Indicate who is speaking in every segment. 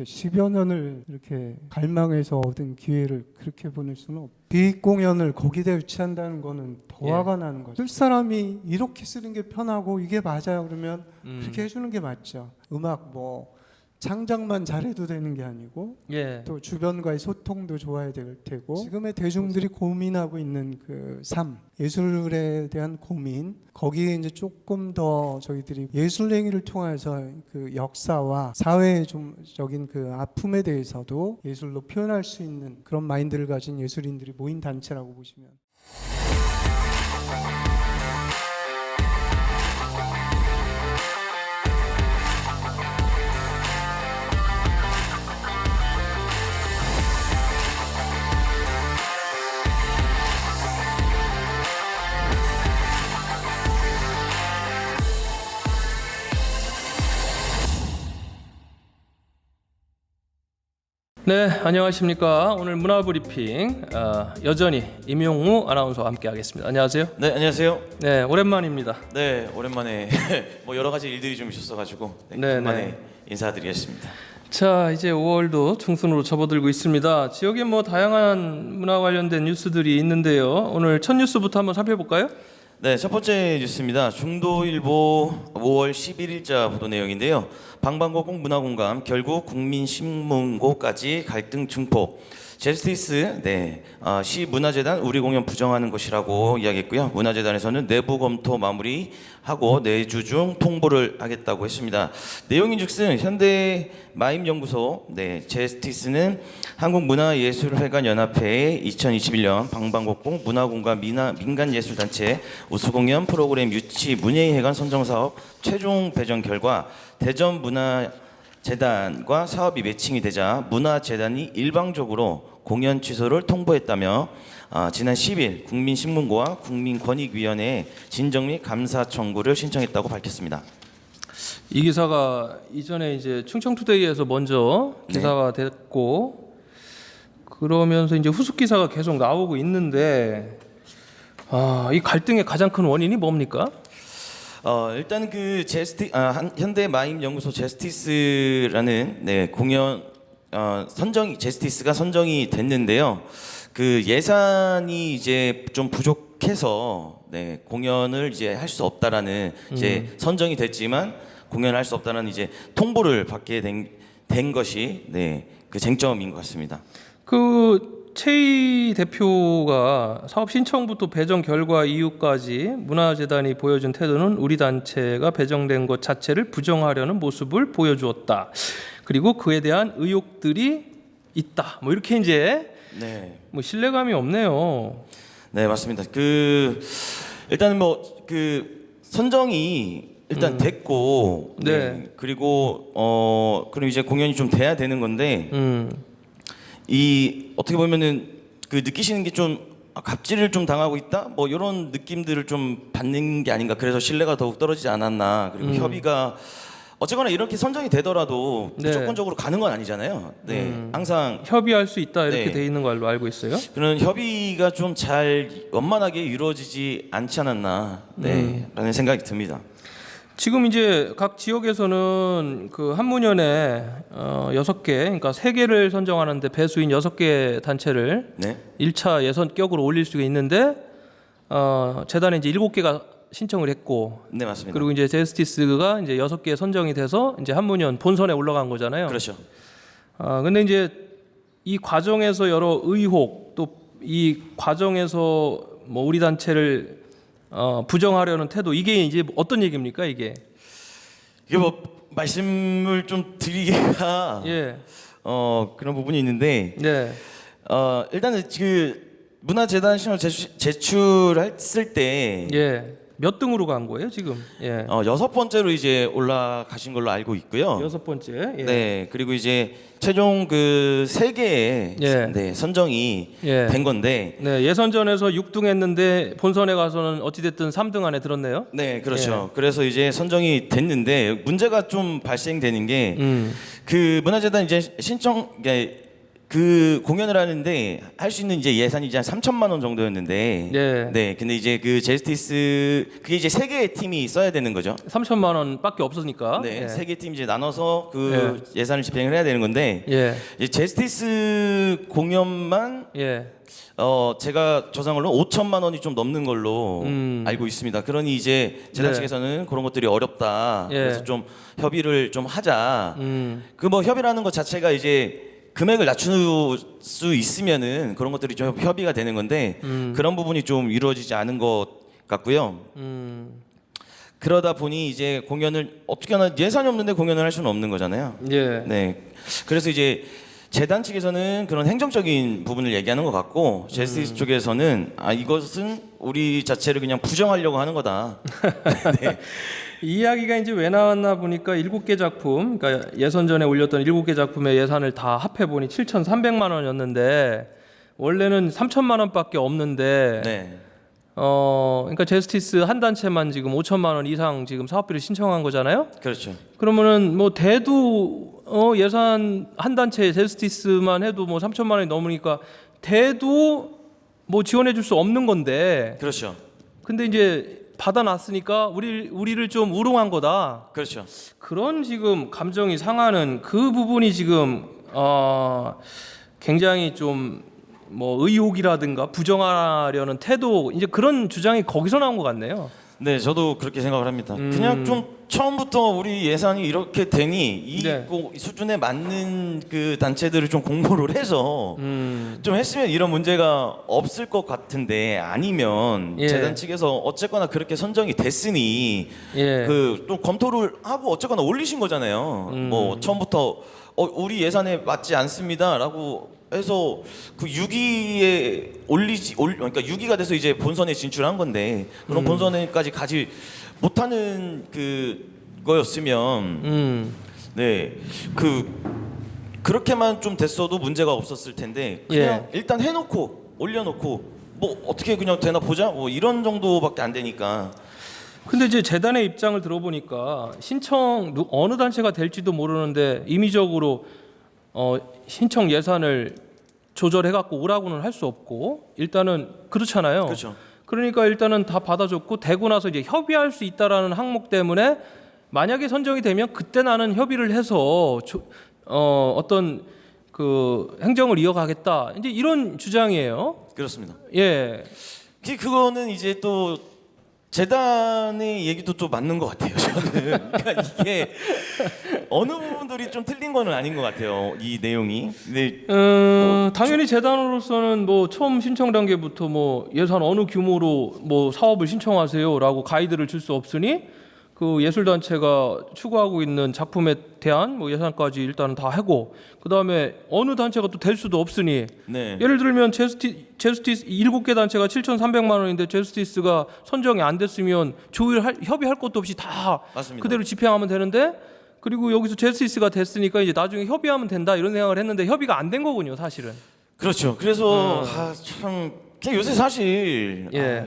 Speaker 1: 10여 년을 이렇게 갈망해서 얻은 기회를 그렇게 보낼 수는 없고, 비익 공연을 거기다 유치한다는 거는 더 화가 나는 거죠. 쓸 사람이 이렇게 쓰는 게 편하고 이게 맞아요 그러면 그렇게 해주는 게 맞죠. 음악 뭐 창작만 잘해도 되는 게 아니고 또 주변과의 소통도 좋아야 될 테고, 지금의 대중들이 고민하고 있는 그 삶, 예술에 대한 고민, 거기에 이제 조금 더 저희들이 예술 행위를 통해서 그 역사와 사회적인 그 아픔에 대해서도 예술로 표현할 수 있는 그런 마인드를 가진 예술인들이 모인 단체라고 보시면.
Speaker 2: 네, 안녕하십니까. 오늘 문화브리핑 여전히 임용우 아나운서와 함께하겠습니다. 안녕하세요.
Speaker 3: 네, 안녕하세요.
Speaker 2: 네, 오랜만입니다.
Speaker 3: 네, 오랜만에 뭐 여러 가지 일들이 좀 있었어가지고
Speaker 2: 네,
Speaker 3: 오랜만에 인사드리겠습니다.
Speaker 2: 자, 이제 5월도 중순으로 접어들고 있습니다. 지역에 뭐 다양한 문화 관련된 뉴스들이 있는데요. 오늘 첫 뉴스부터 한번 살펴볼까요?
Speaker 3: 네, 첫 번째 뉴스입니다. 중도일보 5월 11일자 보도 내용인데요. 방방곡곡 문화공감 결국 국민신문고까지 갈등 증폭. 제스티스 시 문화재단 우리 공연 부정하는 것이라고 이야기했고요. 문화재단에서는 내부 검토 마무리하고 내주 중 통보를 하겠다고 했습니다. 내용인즉슨 현대 마임연구소 제스티스는 한국문화예술회관연합회의 2021년 방방곡곡 문화공감 민간예술단체 우수공연 프로그램 유치 문예회관 선정사업 최종 배정 결과 대전문화재단과 사업이 매칭이 되자 문화재단이 일방적으로 공연 취소를 통보했다며 지난 10일 국민신문고와 국민권익위원회에 진정 및 감사 청구를 신청했다고 밝혔습니다.
Speaker 2: 이 기사가 이전에 이제 충청투데이에서 먼저 기사가 됐고, 그러면서 이제 후속 기사가 계속 나오고 있는데, 이 갈등의 가장 큰 원인이 뭡니까?
Speaker 3: 일단 그 현대 마임 연구소 제스티스라는 공연 제스티스가 선정이 됐는데요. 그 예산이 이제 좀 부족해서 공연을 이제 할 수 없다라는 이제 선정이 됐지만 공연할 수 없다는 이제 통보를 받게 된 것이 그 쟁점인 것 같습니다.
Speaker 2: 그 최희 대표가 사업 신청부터 배정 결과 이후까지 문화재단이 보여준 태도는 우리 단체가 배정된 것 자체를 부정하려는 모습을 보여주었다. 그리고 그에 대한 의혹들이 있다. 뭐 이렇게 이제 뭐 신뢰감이 없네요.
Speaker 3: 네, 맞습니다. 그 일단은 뭐 그 선정이 일단 됐고, 그리고 그럼 이제 공연이 좀 돼야 되는 건데, 이 어떻게 보면은 그 느끼시는 게 좀 갑질을 좀 당하고 있다, 뭐 이런 느낌들을 좀 받는 게 아닌가. 그래서 신뢰가 더욱 떨어지지 않았나. 그리고 협의가 어쨌거나 이렇게 선정이 되더라도 무조건적으로 가는 건 아니잖아요. 항상
Speaker 2: 협의할 수 있다 이렇게 돼 있는 걸로 알고 있어요.
Speaker 3: 그런 협의가 좀 잘 원만하게 이루어지지 않지 않았나, 라는 생각이 듭니다.
Speaker 2: 지금 이제 각 지역에서는 그 한문연에 6개, 그러니까 3개를 선정하는데 배수인 6개 단체를 1차 예선격으로 올릴 수가 있는데 재단에 이제 7개가 신청을 했고,
Speaker 3: 네, 맞습니다.
Speaker 2: 그리고 이제 제스티스가 이제 6개 선정이 돼서 이제 한문연 본선에 올라간 거잖아요.
Speaker 3: 그렇죠.
Speaker 2: 근데 이제 이 과정에서 여러 의혹, 또 이 과정에서 뭐 우리 단체를 부정하려는 태도, 이게 이제 어떤 얘기입니까, 이게?
Speaker 3: 이게 뭐 말씀을 좀 드리기가 그런 부분이 있는데, 일단은 그 문화재단 신청 제출했을 때
Speaker 2: 몇 등으로 간 거예요 지금?
Speaker 3: 6번째로 이제 올라가신 걸로 알고 있고요.
Speaker 2: 6번째.
Speaker 3: 네, 그리고 이제 최종 그 3개의 선정이 된 건데,
Speaker 2: 예선전에서 6등 했는데 본선에 가서는 어찌됐든 3등 안에 들었네요.
Speaker 3: 네, 그렇죠. 그래서 이제 선정이 됐는데 문제가 좀 발생되는 게 그 문화재단 이제 신청 그 공연을 하는데 할 수 있는 이제 예산이 이제 한 3천만 원 정도였는데
Speaker 2: 네.
Speaker 3: 네. 근데 이제 그 제스티스 그게 이제 세 개의 팀이 써야 되는 거죠.
Speaker 2: 3천만 원밖에 없으니까.
Speaker 3: 네.
Speaker 2: 예.
Speaker 3: 세 개 팀 이제 나눠서 그 예산을 집행을 해야 되는 건데
Speaker 2: 예.
Speaker 3: 이제 제스티스 공연만
Speaker 2: 예.
Speaker 3: 제가 저상으로 5천만 원이 좀 넘는 걸로 알고 있습니다. 그러니 이제 재단
Speaker 2: 네.
Speaker 3: 측에서는 그런 것들이 어렵다.
Speaker 2: 예.
Speaker 3: 그래서 좀 협의를 좀 하자.
Speaker 2: 음.
Speaker 3: 그 뭐 협의라는 것 자체가 이제 금액을 낮출 수 있으면은 그런 것들이 좀 협의가 되는 건데 그런 부분이 좀 이루어지지 않은 것 같고요. 그러다 보니 이제 공연을 어떻게 하나 예산이 없는데 공연을 할 수는 없는 거잖아요.
Speaker 2: 예.
Speaker 3: 네. 그래서 이제 재단 측에서는 그런 행정적인 부분을 얘기하는 것 같고 제스티스 쪽에서는 이것은 우리 자체를 그냥 부정하려고 하는 거다. 네.
Speaker 2: 이 이야기가 이제 왜 나왔나 보니까 7개 작품, 그러니까 예선전에 올렸던 7개 작품의 예산을 다 합해 보니 7,300만 원이었는데 원래는 3천만 원밖에 없는데
Speaker 3: 네.
Speaker 2: 그러니까 제스티스 한 단체만 지금 5천만 원 이상 지금 사업비를 신청한 거잖아요.
Speaker 3: 그렇죠.
Speaker 2: 그러면은 뭐 대도 예산 한 단체 제스티스만 해도 뭐 3천만 원이 넘으니까 대도 뭐 지원해 줄 수 없는 건데.
Speaker 3: 그렇죠.
Speaker 2: 근데 이제 받아놨으니까 우리를 좀 우롱한 거다.
Speaker 3: 그렇죠.
Speaker 2: 그런 지금 감정이 상하는 그 부분이 지금 굉장히 좀 뭐 의혹이라든가 부정하려는 태도 이제 그런 주장이 거기서 나온 것 같네요.
Speaker 3: 네, 저도 그렇게 생각을 합니다. 그냥 좀 처음부터 우리 예산이 이렇게 되니 이
Speaker 2: 네.
Speaker 3: 수준에 맞는 그 단체들을 좀 공모를 해서 좀 했으면 이런 문제가 없을 것 같은데 아니면
Speaker 2: 예.
Speaker 3: 재단 측에서 어쨌거나 그렇게 선정이 됐으니
Speaker 2: 예.
Speaker 3: 그 또 검토를 하고 어쨌거나 올리신 거잖아요. 뭐 처음부터 우리 예산에 맞지 않습니다라고 해서 그 6위에 그러니까 6위가 돼서 이제 본선에 진출한 건데 그런 본선에까지 가지 못하는 그거였으면 네 그렇게만 좀 됐어도 문제가 없었을 텐데 그냥 일단 해놓고 올려놓고 뭐 어떻게 그냥 되나 보자 뭐 이런 정도밖에 안 되니까.
Speaker 2: 근데 이제 재단의 입장을 들어보니까 신청 어느 단체가 될지도 모르는데 임의적으로 신청 예산을 조절해 갖고 오라고는 할 수 없고 일단은 그렇잖아요.
Speaker 3: 그렇죠.
Speaker 2: 그러니까 일단은 다 받아줬고 되고 나서 이제 협의할 수 있다라는 항목 때문에 만약에 선정이 되면 그때 나는 협의를 해서 어떤 그 행정을 이어가겠다. 이제 이런 주장이에요.
Speaker 3: 그렇습니다.
Speaker 2: 예.
Speaker 3: 그거는 이제 또 재단의 얘기도 또 맞는 것 같아요. 저는 그러니까 이게 어느 부분들이 좀 틀린 거는 아닌 것 같아요. 이 내용이. 근데
Speaker 2: 당연히 재단으로서는 뭐 처음 신청 단계부터 뭐 예산 어느 규모로 뭐 사업을 신청하세요라고 가이드를 줄 수 없으니 그 예술단체가 추구하고 있는 작품에 대한 뭐 예산까지 일단은 다 하고 그 다음에 어느 단체가 또 될 수도 없으니
Speaker 3: 네.
Speaker 2: 예를 들면 제스티스 7개 단체가 7,300만 원인데 제스티스가 선정이 안 됐으면 협의할 것도 없이 다
Speaker 3: 맞습니다.
Speaker 2: 그대로 집행하면 되는데 그리고 여기서 제스티스가 됐으니까 이제 나중에 협의하면 된다 이런 생각을 했는데 협의가 안 된 거군요 사실은.
Speaker 3: 그렇죠. 그래서 참 그냥 요새 사실
Speaker 2: 예.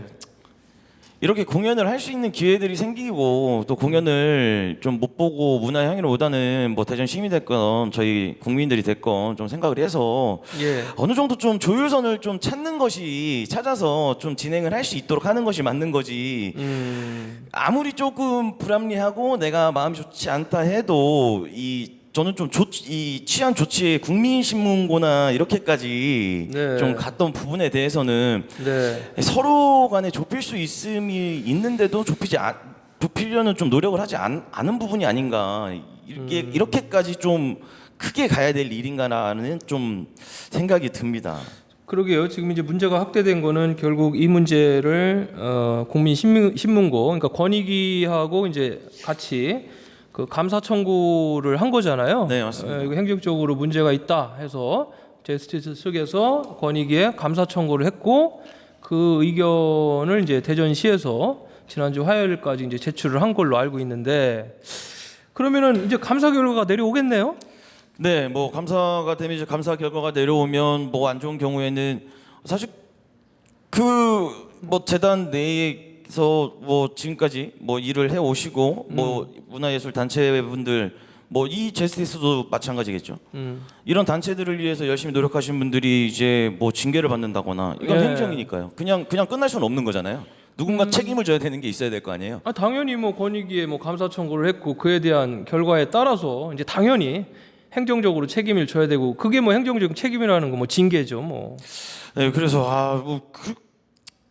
Speaker 3: 이렇게 공연을 할 수 있는 기회들이 생기고 또 공연을 좀 못 보고 문화 향유를 오다는 뭐 대전 시민이 됐건 저희 국민들이 됐건 좀 생각을 해서
Speaker 2: 예.
Speaker 3: 어느 정도 좀 조율선을 좀 찾아서 좀 진행을 할 수 있도록 하는 것이 맞는 거지. 아무리 조금 불합리하고 내가 마음이 좋지 않다 해도 저는 좀 이 취한 조치에 국민신문고나 이렇게까지
Speaker 2: 네.
Speaker 3: 좀 갔던 부분에 대해서는
Speaker 2: 네.
Speaker 3: 서로 간에 좁힐 수 있음이 있는데도 좁히려는 좀 노력을 하지 않은 부분이 아닌가. 이렇게까지 좀 크게 가야 될 일인가라는 좀 생각이 듭니다.
Speaker 2: 그러게요. 지금 이제 문제가 확대된 거는 결국 이 문제를 국민신문고 그러니까 권익위하고 이제 같이 그 감사 청구를 한 거잖아요.
Speaker 3: 네, 맞습니다.
Speaker 2: 이거 행정적으로 문제가 있다 해서 제스티스 측에서 권익위에 감사 청구를 했고 그 의견을 이제 대전시에서 지난주 화요일까지 이제 제출을 한 걸로 알고 있는데 그러면은 이제 감사 결과가 내려오겠네요.
Speaker 3: 네, 뭐 감사가 되면 이제 감사 결과가 내려오면 뭐 안 좋은 경우에는 사실 뭐 재단 내에서 뭐 지금까지 뭐 일을 해 오시고 뭐 문화예술 단체분들 뭐 이 제스티스도 마찬가지겠죠. 이런 단체들을 위해서 열심히 노력하신 분들이 이제 뭐 징계를 받는다거나 이건
Speaker 2: 예.
Speaker 3: 행정이니까요. 그냥 끝날 수는 없는 거잖아요. 누군가 책임을 져야 되는 게 있어야 될 거 아니에요.
Speaker 2: 아, 당연히 뭐 권익위에 뭐 감사 청구를 했고 그에 대한 결과에 따라서 이제 당연히 행정적으로 책임을 져야 되고 그게 뭐 행정적 책임이라는 거 뭐 징계죠 뭐.
Speaker 3: 네, 그래서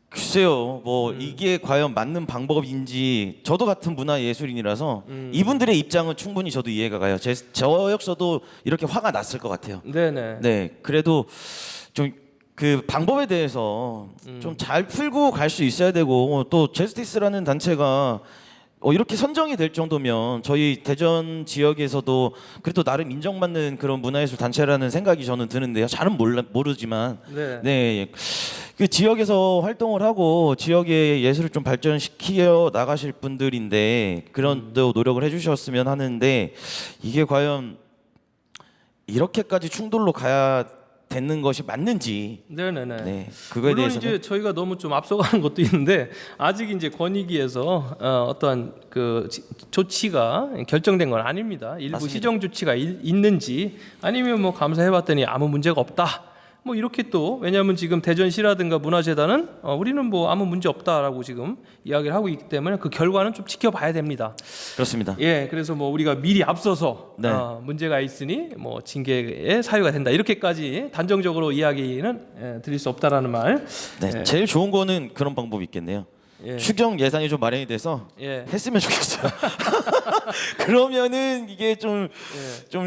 Speaker 3: 글쎄요, 뭐 이게 과연 맞는 방법인지 저도 같은 문화 예술인이라서 이분들의 입장은 충분히 저도 이해가 가요. 저 역시도 이렇게 화가 났을 것 같아요.
Speaker 2: 네네.
Speaker 3: 네, 그래도 좀 그 방법에 대해서 좀 잘 풀고 갈 수 있어야 되고 또 제스티스라는 단체가 이렇게 선정이 될 정도면 저희 대전 지역에서도 그래도 나름 인정받는 그런 문화예술 단체라는 생각이 저는 드는데요. 잘은 모르지만
Speaker 2: 네.
Speaker 3: 네, 그 지역에서 활동을 하고 지역의 예술을 좀 발전시켜 나가실 분들인데 그런 또 노력을 해주셨으면 하는데 이게 과연 이렇게까지 충돌로 가야 되는 것이 맞는지
Speaker 2: 네네네.
Speaker 3: 네, 그거에
Speaker 2: 물론
Speaker 3: 대해서는
Speaker 2: 이제 저희가 너무 좀 앞서가는 것도 있는데 아직 이제 권익위에서 어떠한 그 조치가 결정된 건 아닙니다. 일부
Speaker 3: 맞습니다.
Speaker 2: 시정 조치가 있는지 아니면 뭐 감사해봤더니 아무 문제가 없다. 뭐 이렇게 또 왜냐하면 지금 대전시라든가 문화재단은 우리는 뭐 아무 문제 없다라고 지금 이야기를 하고 있기 때문에 그 결과는 좀 지켜봐야 됩니다.
Speaker 3: 그렇습니다.
Speaker 2: 예, 그래서 뭐 우리가 미리 앞서서
Speaker 3: 네.
Speaker 2: 문제가 있으니 뭐 징계의 사유가 된다 이렇게까지 단정적으로 이야기는 드릴 수 없다라는 말.
Speaker 3: 네,
Speaker 2: 예.
Speaker 3: 제일 좋은 거는 그런 방법이 있겠네요.
Speaker 2: 예.
Speaker 3: 추경 예산이 좀 마련이 돼서
Speaker 2: 예.
Speaker 3: 했으면 좋겠어요. 그러면은 이게 좀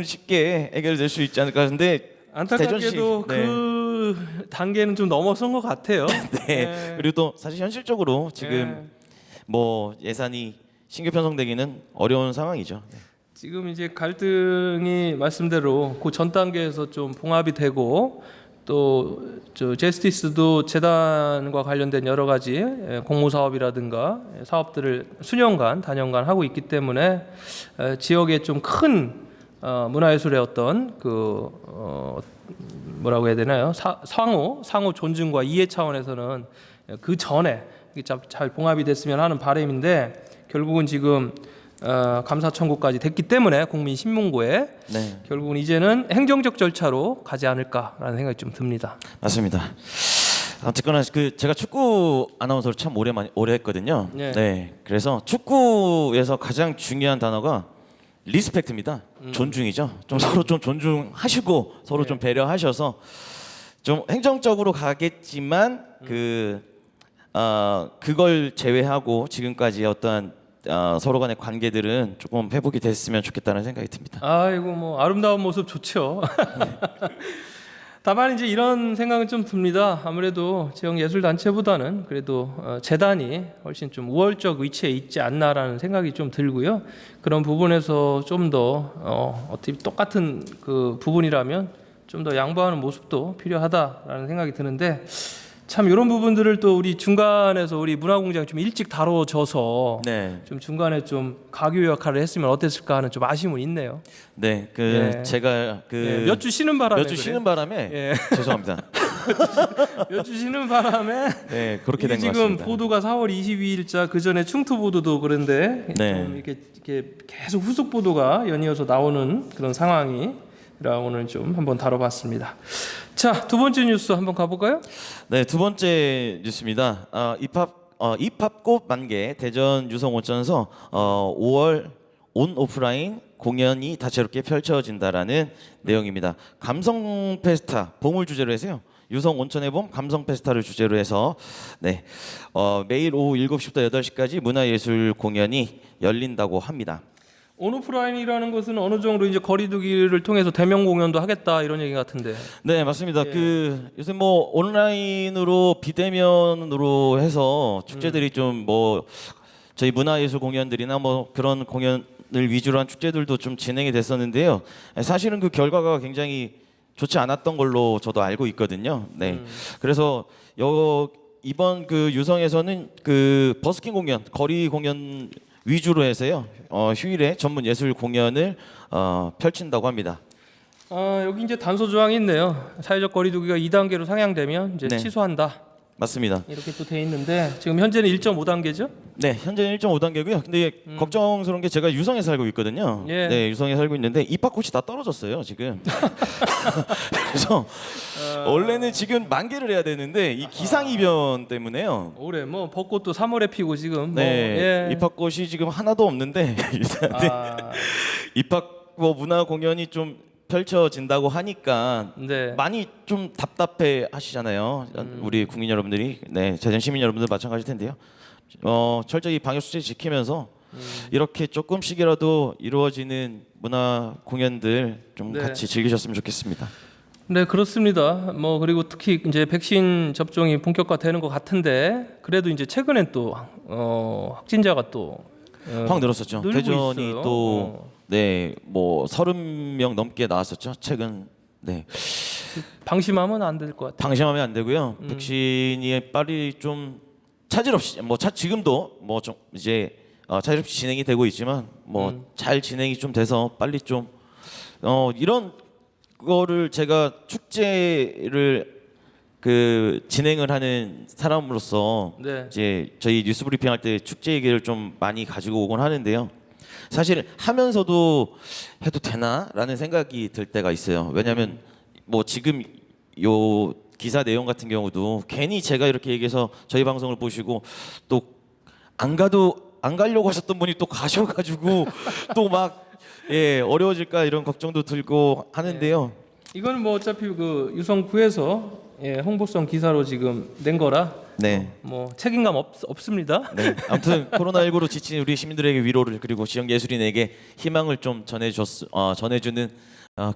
Speaker 3: 쉽게 해결될 수 있지 않을까. 근데
Speaker 2: 안타깝게도
Speaker 3: 대전시, 네.
Speaker 2: 그 단계는 좀 넘어선 것 같아요.
Speaker 3: 네.
Speaker 2: 예.
Speaker 3: 그리고 또 사실 현실적으로 지금
Speaker 2: 예.
Speaker 3: 뭐 예산이 신규 편성되기는 어려운 상황이죠. 네.
Speaker 2: 지금 이제 갈등이 말씀대로 그 전 단계에서 좀 봉합이 되고 또 저 제스티스도 재단과 관련된 여러 가지 공모 사업이라든가 사업들을 수년간 단연간 하고 있기 때문에 지역에 좀 큰 문화예술의 어떤 그 뭐라고 해야 되나요? 상호 존중과 이해 차원에서는 그 전에 이게 잘 봉합이 됐으면 하는 바람인데 결국은 지금 감사 청구까지 됐기 때문에 국민신문고에
Speaker 3: 네.
Speaker 2: 결국은 이제는 행정적 절차로 가지 않을까라는 생각이 좀 듭니다.
Speaker 3: 맞습니다. 어쨌거나 그 제가 축구 아나운서를 참 오래 했거든요.
Speaker 2: 네.
Speaker 3: 네. 그래서 축구에서 가장 중요한 단어가 리스펙트입니다. 존중이죠. 좀 서로 좀 존중하시고 서로 좀 배려하셔서 좀 행정적으로 가겠지만 그걸 제외하고 지금까지 어떠한 서로 간의 관계들은 조금 회복이 됐으면 좋겠다는 생각이 듭니다.
Speaker 2: 아이고 뭐 아름다운 모습 좋죠. 다만 이제 이런 생각은 좀 듭니다. 아무래도 지역 예술 단체보다는 그래도 재단이 훨씬 좀 우월적 위치에 있지 않나라는 생각이 좀 들고요. 그런 부분에서 좀 더 어떻게 똑같은 그 부분이라면 좀 더 양보하는 모습도 필요하다라는 생각이 드는데 참 이런 부분들을 또 우리 중간에서 우리 문화공장이 좀 일찍 다뤄져서
Speaker 3: 네,
Speaker 2: 좀 중간에 좀 가교 역할을 했으면 어땠을까 하는 좀 아쉬움은 있네요.
Speaker 3: 네,
Speaker 2: 예.
Speaker 3: 제가
Speaker 2: 몇 주 쉬는 바람에
Speaker 3: 몇 주 쉬는 바람에
Speaker 2: 예.
Speaker 3: 죄송합니다.
Speaker 2: 몇 주 쉬는 바람에
Speaker 3: 네, 그렇게
Speaker 2: 이게
Speaker 3: 된 것
Speaker 2: 지금
Speaker 3: 같습니다.
Speaker 2: 보도가 4월 22일자 그 전에 충투 보도도 그런데
Speaker 3: 네.
Speaker 2: 좀 이렇게 계속 후속 보도가 연이어서 나오는 그런 상황이라 오늘 좀 한번 다뤄봤습니다. 자, 두 번째 뉴스 한번 가볼까요?
Speaker 3: 네, 두 번째 뉴스입니다. 입합꽃 만개 대전 유성 온천에서 5월 온 오프라인 공연이 다채롭게 펼쳐진다라는 내용입니다. 감성 페스타 봄을 주제로 해서요. 유성 온천의 봄 감성 페스타를 주제로 해서 네, 매일 오후 7시부터 8시까지 문화예술 공연이 열린다고 합니다.
Speaker 2: 온오프라인이라는 것은 어느 정도 이제 거리두기를 통해서 대면 공연도 하겠다 이런 얘기 같은데.
Speaker 3: 네, 맞습니다.
Speaker 2: 예.
Speaker 3: 그 요새 뭐 온라인으로 비대면으로 해서 축제들이 좀 뭐 저희 문화예술 공연들이나 뭐 그런 공연을 위주로 한 축제들도 좀 진행이 됐었는데요. 사실은 그 결과가 굉장히 좋지 않았던 걸로 저도 알고 있거든요. 네, 그래서 이번 그 유성에서는 그 버스킹 공연, 거리 공연 위주로 해서요. 휴일에 전문 예술 공연을 펼친다고 합니다.
Speaker 2: 여기 이제 단서 조항이 있네요. 사회적 거리두기가 2단계로 상향되면 이제
Speaker 3: 네.
Speaker 2: 취소한다.
Speaker 3: 맞습니다.
Speaker 2: 이렇게 또 돼 있는데 지금 현재는 1.5단계죠?
Speaker 3: 네, 현재는 1.5단계고요. 근데 걱정스러운 게 제가 유성에 살고 있거든요.
Speaker 2: 예.
Speaker 3: 네, 유성에 살고 있는데 입학꽃이 다 떨어졌어요 지금. 그래서 원래는 지금 만개를 해야 되는데 이 기상이변 때문에요.
Speaker 2: 올해 뭐 벚꽃도 3월에 피고 지금
Speaker 3: 네,
Speaker 2: 예.
Speaker 3: 입학꽃이 지금 하나도 없는데 일단 네.
Speaker 2: 아,
Speaker 3: 입학 뭐 문화 공연이 좀 펼쳐진다고 하니까
Speaker 2: 네.
Speaker 3: 많이 좀 답답해 하시잖아요. 우리 국민 여러분들이, 네, 대전 시민 여러분들 마찬가지일 텐데요. 철저히 방역 수칙 지키면서 이렇게 조금씩이라도 이루어지는 문화 공연들 좀
Speaker 2: 네.
Speaker 3: 같이 즐기셨으면 좋겠습니다.
Speaker 2: 네, 그렇습니다. 뭐 그리고 특히 이제 백신 접종이 본격화되는 것 같은데 그래도 이제 최근엔 또 확진자가 또
Speaker 3: 확 늘었었죠.
Speaker 2: 늘고
Speaker 3: 대전이
Speaker 2: 있어요.
Speaker 3: 또 네, 뭐 30명 넘게 나왔었죠. 최근. 네.
Speaker 2: 방심하면 안 될 것 같아요.
Speaker 3: 방심하면 안 되고요. 백신이 빨리 좀 차질 없이 지금도 뭐 좀 이제 차질 없이 진행이 되고 있지만 뭐 잘 진행이 좀 돼서 빨리 좀 이런 거를 제가 축제를 그 진행을 하는 사람으로서
Speaker 2: 네.
Speaker 3: 이제 저희 뉴스 브리핑 할 때 축제 얘기를 좀 많이 가지고 오곤 하는데요. 사실 하면서도 해도 되나라는 생각이 들 때가 있어요. 왜냐하면 뭐 지금 요 기사 내용 같은 경우도 괜히 제가 이렇게 얘기해서 저희 방송을 보시고 또 안 가려고 하셨던 분이 또 가셔가지고 또 막 어려워질까 이런 걱정도 들고 하는데요.
Speaker 2: 이거는 뭐 어차피 그 유성구에서 홍보성 기사로 지금 낸 거라
Speaker 3: 네.
Speaker 2: 뭐 책임감 없습니다.
Speaker 3: 네. 아무튼 코로나19로 지친 우리 시민들에게 위로를 그리고 지역 예술인에게 희망을 좀 전해주는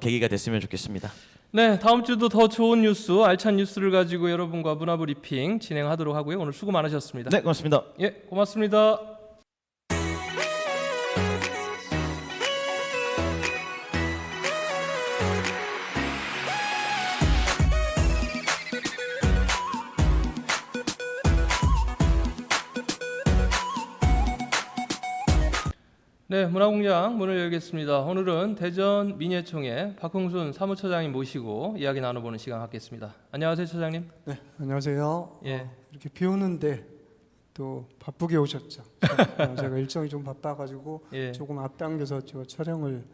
Speaker 3: 계기가 됐으면 좋겠습니다.
Speaker 2: 네, 다음 주도 더 좋은 뉴스, 알찬 뉴스를 가지고 여러분과 문화브리핑 진행하도록 하고요. 오늘 수고 많으셨습니다.
Speaker 3: 네, 고맙습니다.
Speaker 2: 예, 고맙습니다. 네, 문화공장 문을 열겠습니다. 오늘은 대전 민예총회 박흥순 사무처장님 모시고 이야기 나눠보는 시간 갖겠습니다. 안녕하세요, 처장님.
Speaker 1: 네, 안녕하세요.
Speaker 2: 예.
Speaker 1: 이렇게 비 오는데 또 바쁘게 오셨죠. 제가 일정이 좀 바빠가지고
Speaker 2: 예.
Speaker 1: 조금 앞당겨서 제가 촬영을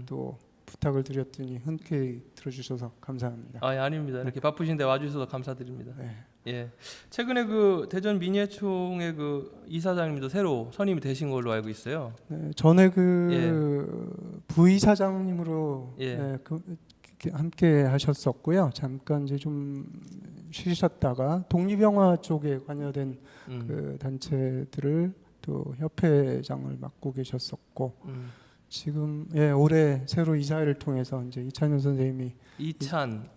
Speaker 1: 또 부탁을 드렸더니 흔쾌히 들어주셔서 감사합니다.
Speaker 2: 아, 예, 아닙니다. 이렇게 바쁘신데 와주셔서 감사드립니다.
Speaker 1: 네.
Speaker 2: 예. 최근에 그 대전 민예총회 그 이사장님도 새로 선임이 되신 걸로 알고 있어요.
Speaker 1: 네, 전에 그 부이사장님으로
Speaker 2: 예.
Speaker 1: 함께 하셨었고요. 잠깐 이제 좀 쉬셨다가 독립영화 쪽에 관여된 그 단체들을 또 협회장을 맡고 계셨었고 지금 올해 새로 이사회를 통해서 이제 이찬현 선생님이 이찬현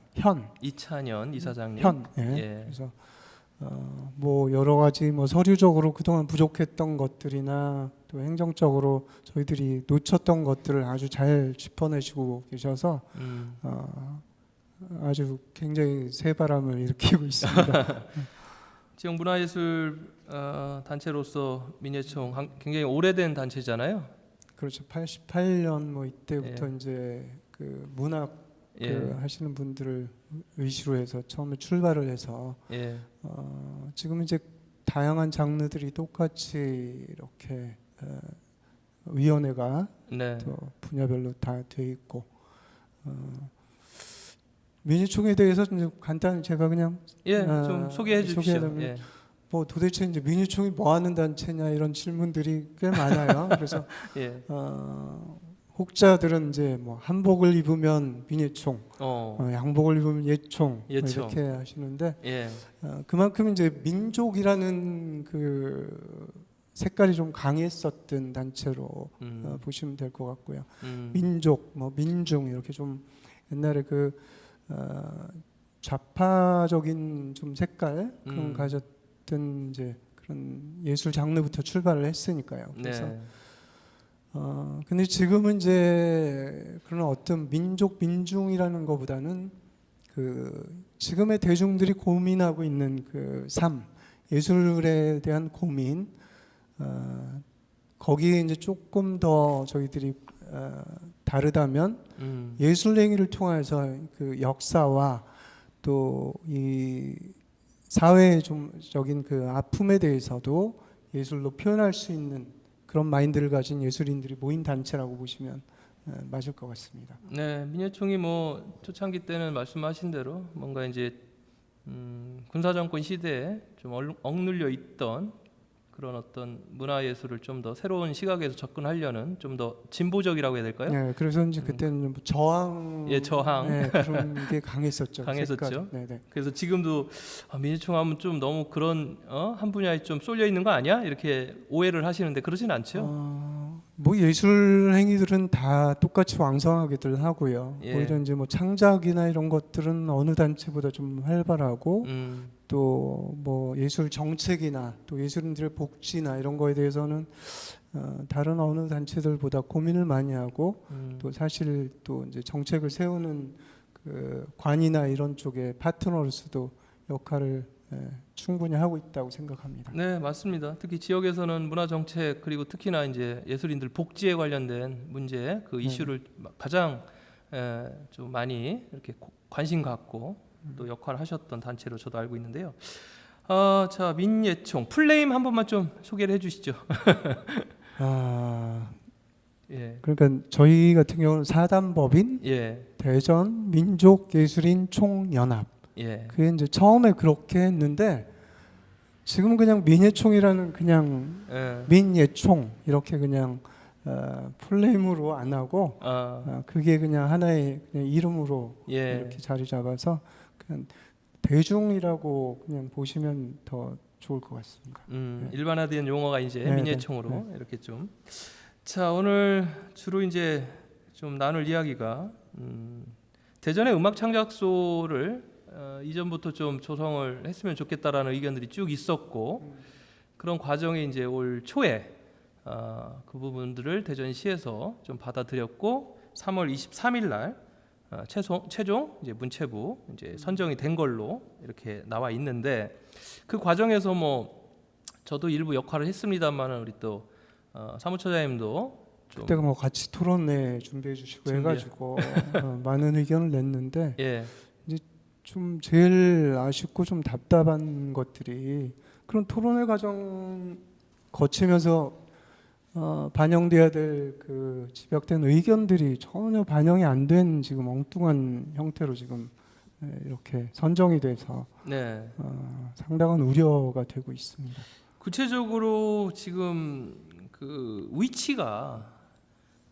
Speaker 1: 이사장님
Speaker 2: 예.
Speaker 1: 그래서 뭐 여러 가지 뭐 서류적으로 그동안 부족했던 것들이나 또 행정적으로 저희들이 놓쳤던 것들을 아주 잘 짚어내시고 계셔서 아주 굉장히 새바람을 일으키고 있습니다.
Speaker 2: 지역 문화예술 단체로서 민예총 굉장히 오래된 단체잖아요.
Speaker 1: 그렇죠. 88년 뭐 이때부터 이제 그 문학 그 하시는 분들을 의시로 해서 처음에 출발을 해서 지금 이제 다양한 장르들이 똑같이 이렇게 위원회가 또 분야별로 다 돼 있고 민예총에 대해서 이제 간단히 제가 그냥
Speaker 2: 좀 소개해 주십시오.
Speaker 1: 뭐 도대체 이제 민예총이 뭐 하는 단체냐 이런 질문들이 꽤 많아요. 그래서 혹자들은 이제 뭐 한복을 입으면 민예총, 양복을 입으면 예총 이렇게 하시는데 그만큼 이제 민족이라는 그 색깔이 좀 강했었던 단체로 보시면 될 것 같고요. 민족, 뭐 민중 이렇게 좀 옛날에 그 좌파적인 좀 색깔 그런 가졌던 이제 그런 예술 장르부터 출발을 했으니까요. 그래서 근데 지금은 이제 그런 어떤 민족 민중이라는 것보다는 그 지금의 대중들이 고민하고 있는 그 삶, 예술에 대한 고민, 거기에 이제 조금 더 저희들이 다르다면 예술 행위를 통해서 그 역사와 또 이 사회적인 그 아픔에 대해서도 예술로 표현할 수 있는 그런 마인드를 가진 예술인들이 모인 단체라고 보시면 맞을 것 같습니다.
Speaker 2: 네, 민예총이 뭐 초창기 때는 말씀하신 대로 뭔가 이제 군사정권 시대에 좀 억눌려 있던 그런 어떤 문화예술을 좀 더 새로운 시각에서 접근하려는 좀 더 진보적이라고 해야 될까요?
Speaker 1: 네, 그래서 이제 그때는 좀 저항,
Speaker 2: 예, 저항.
Speaker 1: 네, 그런 게 강했었죠.
Speaker 2: 강했었죠.
Speaker 1: 색깔이. 네, 네.
Speaker 2: 그래서 지금도 민예총 하면 좀 너무 그런 한 분야에 좀 쏠려 있는 거 아니야? 이렇게 오해를 하시는데 그러진 않죠?
Speaker 1: 뭐 예술 행위들은 다 똑같이 왕성하게들 하고요.
Speaker 2: 예.
Speaker 1: 오히려 이제 뭐 창작이나 이런 것들은 어느 단체보다 좀 활발하고 또 뭐 예술 정책이나 또 예술인들의 복지나 이런 거에 대해서는 다른 어느 단체들보다 고민을 많이 하고 또 사실 또 이제 정책을 세우는 그 관이나 이런 쪽의 파트너로서도 역할을 충분히 하고 있다고 생각합니다.
Speaker 2: 네, 맞습니다. 특히 지역에서는 문화 정책 그리고 특히나 이제 예술인들 복지에 관련된 문제 그 이슈를 가장 좀 많이 이렇게 관심 갖고 또 역할을 하셨던 단체로 저도 알고 있는데요. 자, 민예총 플레임 한 번만 좀 소개를 해주시죠. 예,
Speaker 1: 그러니까 저희 같은 경우는 사단법인
Speaker 2: 예,
Speaker 1: 대전 민족예술인 총연합.
Speaker 2: 예.
Speaker 1: 그게 이제 처음에 그렇게 했는데 지금은 그냥 민예총이라는 그냥
Speaker 2: 예.
Speaker 1: 민예총 이렇게 그냥 풀네임으로 안 하고 그게 그냥 하나의 그냥 이름으로
Speaker 2: 예.
Speaker 1: 이렇게 자리 잡아서 그냥 대중이라고 그냥 보시면 더 좋을 것 같습니다.
Speaker 2: 일반화된 용어가 이제
Speaker 1: 네,
Speaker 2: 민예총으로
Speaker 1: 네.
Speaker 2: 이렇게 좀. 자, 오늘 주로 이제 좀 나눌 이야기가 대전의 음악 창작소를 이전부터 좀 조성을 했으면 좋겠다라는 의견들이 쭉 있었고 그런 과정이 이제 올 초에 그 부분들을 대전시에서 좀 받아들였고 3월 23일 날 최종 이제 문체부 이제 선정이 된 걸로 이렇게 나와 있는데 그 과정에서 뭐 저도 일부 역할을 했습니다만은 우리 또 사무처장님도 좀
Speaker 1: 그때가 뭐 같이 토론회 준비해 주시고 해가지고 많은 의견을 냈는데
Speaker 2: 예.
Speaker 1: 좀 제일 아쉽고 좀 답답한 것들이 그런 토론회 과정 거치면서 반영돼야 될 그 집약된 의견들이 전혀 반영이 안 된 지금 엉뚱한 형태로 지금 이렇게 선정이 돼서
Speaker 2: 네.
Speaker 1: 상당한 우려가 되고 있습니다.
Speaker 2: 구체적으로 지금 그 위치가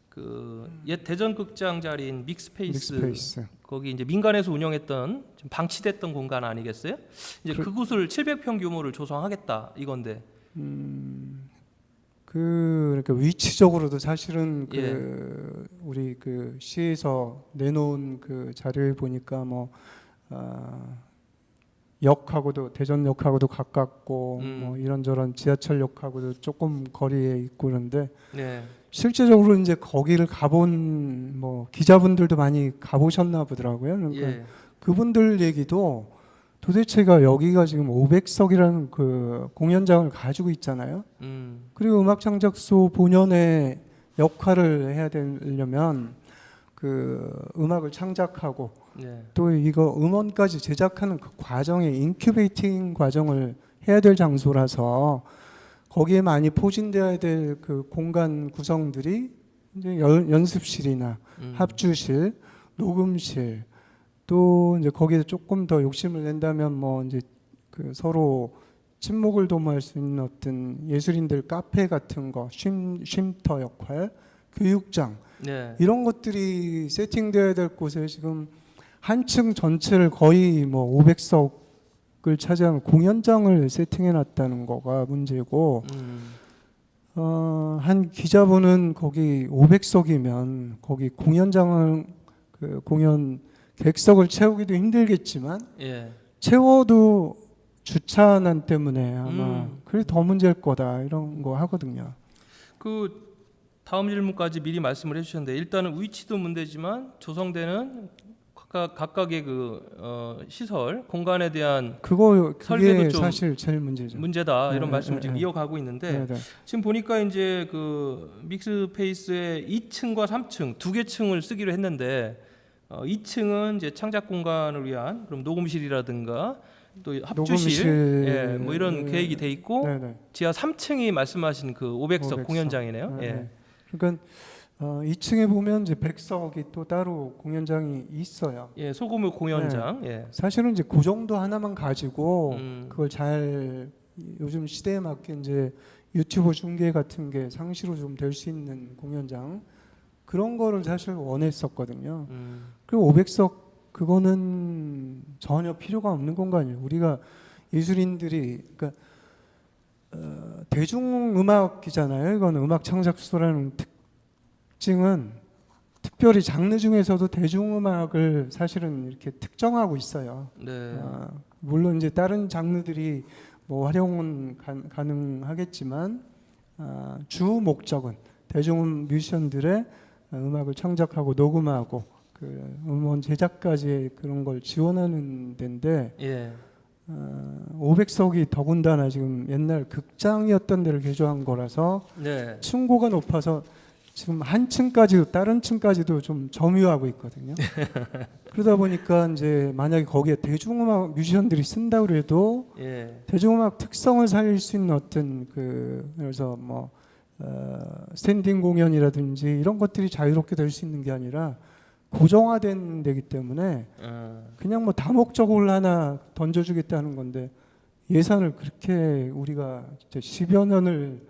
Speaker 2: 그 옛 대전극장 자리인 믹스페이스 거기 이제 민간에서 운영했던 좀 방치됐던 공간 아니겠어요? 이제 그곳을 700평 규모를 조성하겠다 이건데.
Speaker 1: 그러니까 위치적으로도 사실은 그
Speaker 2: 예.
Speaker 1: 우리 그 시에서 내놓은 그 자료에 보니까 뭐 역하고도 대전역하고도 가깝고 뭐 이런저런 지하철역하고도 조금 거리에 있고 그런데
Speaker 2: 네.
Speaker 1: 실제적으로 이제 거기를 가본 뭐 기자분들도 많이 가보셨나 보더라고요. 그러니까
Speaker 2: 예.
Speaker 1: 그분들 얘기도 도대체가 여기가 지금 500석이라는 그 공연장을 가지고 있잖아요. 그리고 음악창작소 본연의 역할을 해야 되려면 그 음악을 창작하고
Speaker 2: 네.
Speaker 1: 또 이거 음원까지 제작하는 그 과정의 인큐베이팅 과정을 해야 될 장소라서 거기에 많이 포진되어야 될 그 공간 구성들이 이제 연습실이나 합주실, 녹음실 또 이제 거기에 조금 더 욕심을 낸다면 뭐 이제 그 서로 친목을 도모할 수 있는 어떤 예술인들 카페 같은 거, 쉼터 역할, 교육장
Speaker 2: 네.
Speaker 1: 이런 것들이 세팅되어야 될 곳에 지금 한 층 전체를 거의 뭐 500석을 차지하는 공연장을 세팅해 놨다는 거가 문제고 한 기자분은 거기 500석이면 거기 공연장을 그 공연 객석을 채우기도 힘들겠지만
Speaker 2: 예.
Speaker 1: 채워도 주차난 때문에 아마 그게 더 문제일 거다 이런 거 하거든요.
Speaker 2: 그 다음 질문까지 미리 말씀을 해주셨는데 일단은 위치도 문제지만 조성되는 각각의 그 시설 공간에 대한
Speaker 1: 그게
Speaker 2: 설계도 좀
Speaker 1: 사실 제일 문제죠.
Speaker 2: 문제다 이런
Speaker 1: 네,
Speaker 2: 말씀을
Speaker 1: 네,
Speaker 2: 지금
Speaker 1: 네.
Speaker 2: 이어가고 있는데
Speaker 1: 네.
Speaker 2: 지금 보니까 이제 그 믹스페이스의 2층과 3층 두 개 층을 쓰기로 했는데 2층은 이제 창작 공간을 위한 그럼 녹음실이라든가 또 합주실,
Speaker 1: 녹음실.
Speaker 2: 예, 뭐 이런 계획이 돼 있고
Speaker 1: 네네.
Speaker 2: 지하 3층이 말씀하신 그 500석
Speaker 1: 500석.
Speaker 2: 공연장이네요.
Speaker 1: 네,
Speaker 2: 예.
Speaker 1: 네. 그러니까 2층에 보면 이제 100석이 또 따로 공연장이 있어요.
Speaker 2: 예, 소규모 공연장. 예.
Speaker 1: 사실은 이제 그 정도 하나만 가지고
Speaker 2: 음.
Speaker 1: 그걸 잘 요즘 시대에 맞게 이제 유튜브 중계 같은 게 상시로 좀 될 수 있는 공연장 그런 거를 사실 원했었거든요. 그리고 500석 그거는 전혀 필요가 없는 공간이에요. 우리가 예술인들이 그러니까 대중음악이잖아요. 이거는 음악 창작소라는 특징은 특별히 장르 중에서도 대중음악을 사실은 이렇게 특정하고 있어요.
Speaker 2: 네.
Speaker 1: 물론 이제 다른 장르들이 뭐 활용은 가능하겠지만 주 목적은 대중 뮤지션들의 음악을 창작하고 녹음하고 그 음원 제작까지 그런 걸 지원하는 데인데
Speaker 2: 예.
Speaker 1: 500석이 더군다나 지금 옛날 극장이었던 데를 개조한 거라서
Speaker 2: 네.
Speaker 1: 층고가 높아서 지금 한 층까지도 다른 층까지도 좀 점유하고 있거든요. 그러다 보니까 이제 만약에 거기에 대중음악 뮤지션들이 쓴다 그래도
Speaker 2: 예.
Speaker 1: 대중음악 특성을 살릴 수 있는 어떤 그래서 뭐 스탠딩 공연이라든지 이런 것들이 자유롭게 될 수 있는 게 아니라 고정화된 데기 때문에 그냥 뭐 다목적으로 하나 던져주겠다는 건데 예산을 그렇게 우리가 10여 년을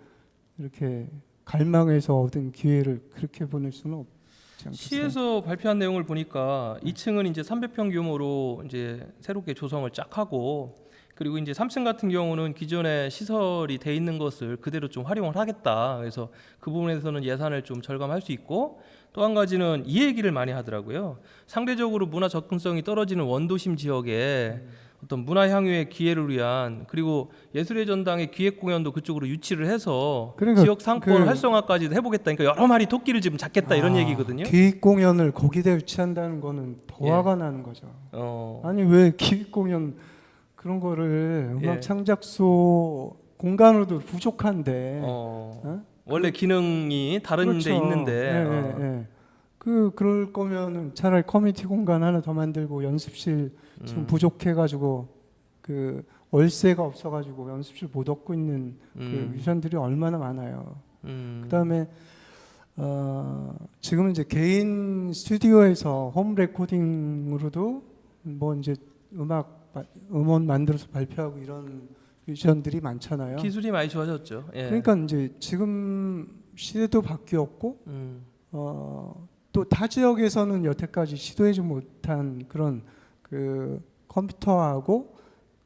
Speaker 1: 이렇게 갈망해서 얻은 기회를 그렇게 보낼 수는 없지 않겠어요?
Speaker 2: 시에서 발표한 내용을 보니까 2층은 이제 300평 규모로 이제 새롭게 조성을 쫙 하고 그리고 이제 3층 같은 경우는 기존에 시설이 돼 있는 것을 그대로 좀 활용을 하겠다. 그래서 그 부분에서는 예산을 좀 절감할 수 있고 또 한 가지는 이 얘기를 많이 하더라고요. 상대적으로 문화 접근성이 떨어지는 원도심 지역에 어떤 문화 향유의 기회를 위한 그리고 예술의 전당의 기획 공연도 그쪽으로 유치를 해서
Speaker 1: 그러니까
Speaker 2: 지역 상권 활성화까지도 해보겠다. 그러니까 여러 마리 토끼를 지금 잡겠다 이런 얘기거든요.
Speaker 1: 기획 공연을 거기다 유치한다는 거는 더
Speaker 2: 예.
Speaker 1: 화가 나는 거죠. 아니 왜 기획 공연 그런 거를 음악
Speaker 2: 예.
Speaker 1: 창작소 공간으로도 부족한데
Speaker 2: 원래 기능이 다른
Speaker 1: 그렇죠.
Speaker 2: 데 있는데
Speaker 1: 예. 그럴 거면은 차라리 커뮤니티 공간 하나 더 만들고 연습실 지금 부족해가지고 그 월세가 없어가지고 연습실 못 얻고 있는 그 뮤지션들이 얼마나 많아요. 그다음에 지금 이제 개인 스튜디오에서 홈 레코딩으로도 뭐 이제 음원 만들어서 발표하고 이런 뮤지션들이 많잖아요.
Speaker 2: 기술이 많이 좋아졌죠. 예.
Speaker 1: 그러니까 이제 지금 시대도 바뀌었고 또 타 지역에서는 여태까지 시도하지 못한 그런 그 컴퓨터하고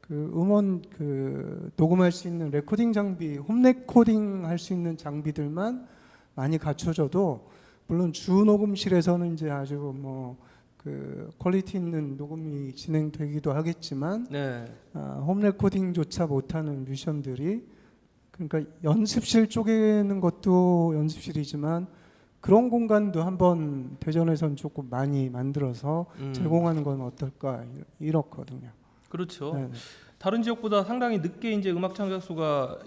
Speaker 1: 그 음원 그 녹음할 수 있는 레코딩 장비, 홈 레코딩 할 수 있는 장비들만 많이 갖춰져도 물론 주 녹음실에서는 이제 아주 뭐 그 퀄리티 있는 녹음이 진행되기도 하겠지만
Speaker 2: 네.
Speaker 1: 홈 레코딩조차 못하는 뮤지션들이 그러니까 연습실 쪼개는 것도 연습실이지만 그런 공간도 한번 대전에선 조금 많이 만들어서 제공하는 건 어떨까 이렇거든요.
Speaker 2: 그렇죠.
Speaker 1: 네.
Speaker 2: 다른 지역보다 상당히 늦게 이제 음악 창작소가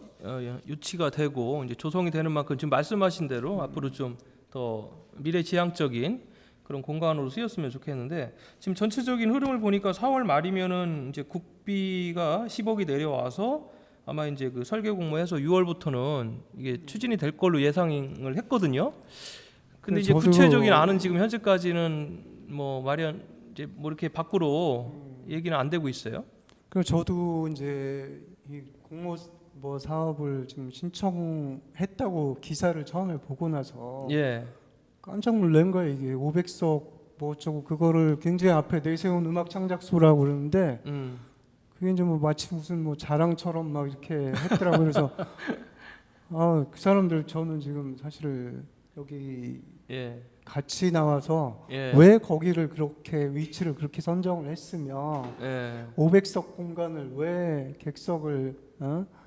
Speaker 2: 유치가 되고 이제 조성이 되는 만큼 지금 말씀하신 대로 앞으로 좀 더 미래지향적인 그런 공간으로 쓰였으면 좋겠는데 지금 전체적인 흐름을 보니까 4월 말이면은 이제 국비가 10억이 내려와서 아마 이제 그 설계 공모해서 6월부터는 이게 추진이 될 걸로 예상을 했거든요. 근데 이제 구체적인 안은 지금 현재까지는 뭐 마련 이제 뭐 이렇게 밖으로 얘기는 안 되고 있어요.
Speaker 1: 그 저도 이제 이 공모 뭐 사업을 지금 신청했다고 기사를 처음에 보고 나서
Speaker 2: 예.
Speaker 1: 깜짝 놀란 거예요. 이게 500석 뭐 어쩌고 그거를 굉장히 앞에 내세운 음악 창작소라고 그러는데 그게 이제 뭐 마치 무슨 뭐 자랑처럼 막 이렇게 했더라고요. 그래서 그 사람들 저는 지금 사실 여기
Speaker 2: 예.
Speaker 1: 같이 나와서
Speaker 2: 예.
Speaker 1: 왜 거기를 그렇게 위치를 그렇게 선정을 했으며
Speaker 2: 예.
Speaker 1: 500석 공간을 왜 객석을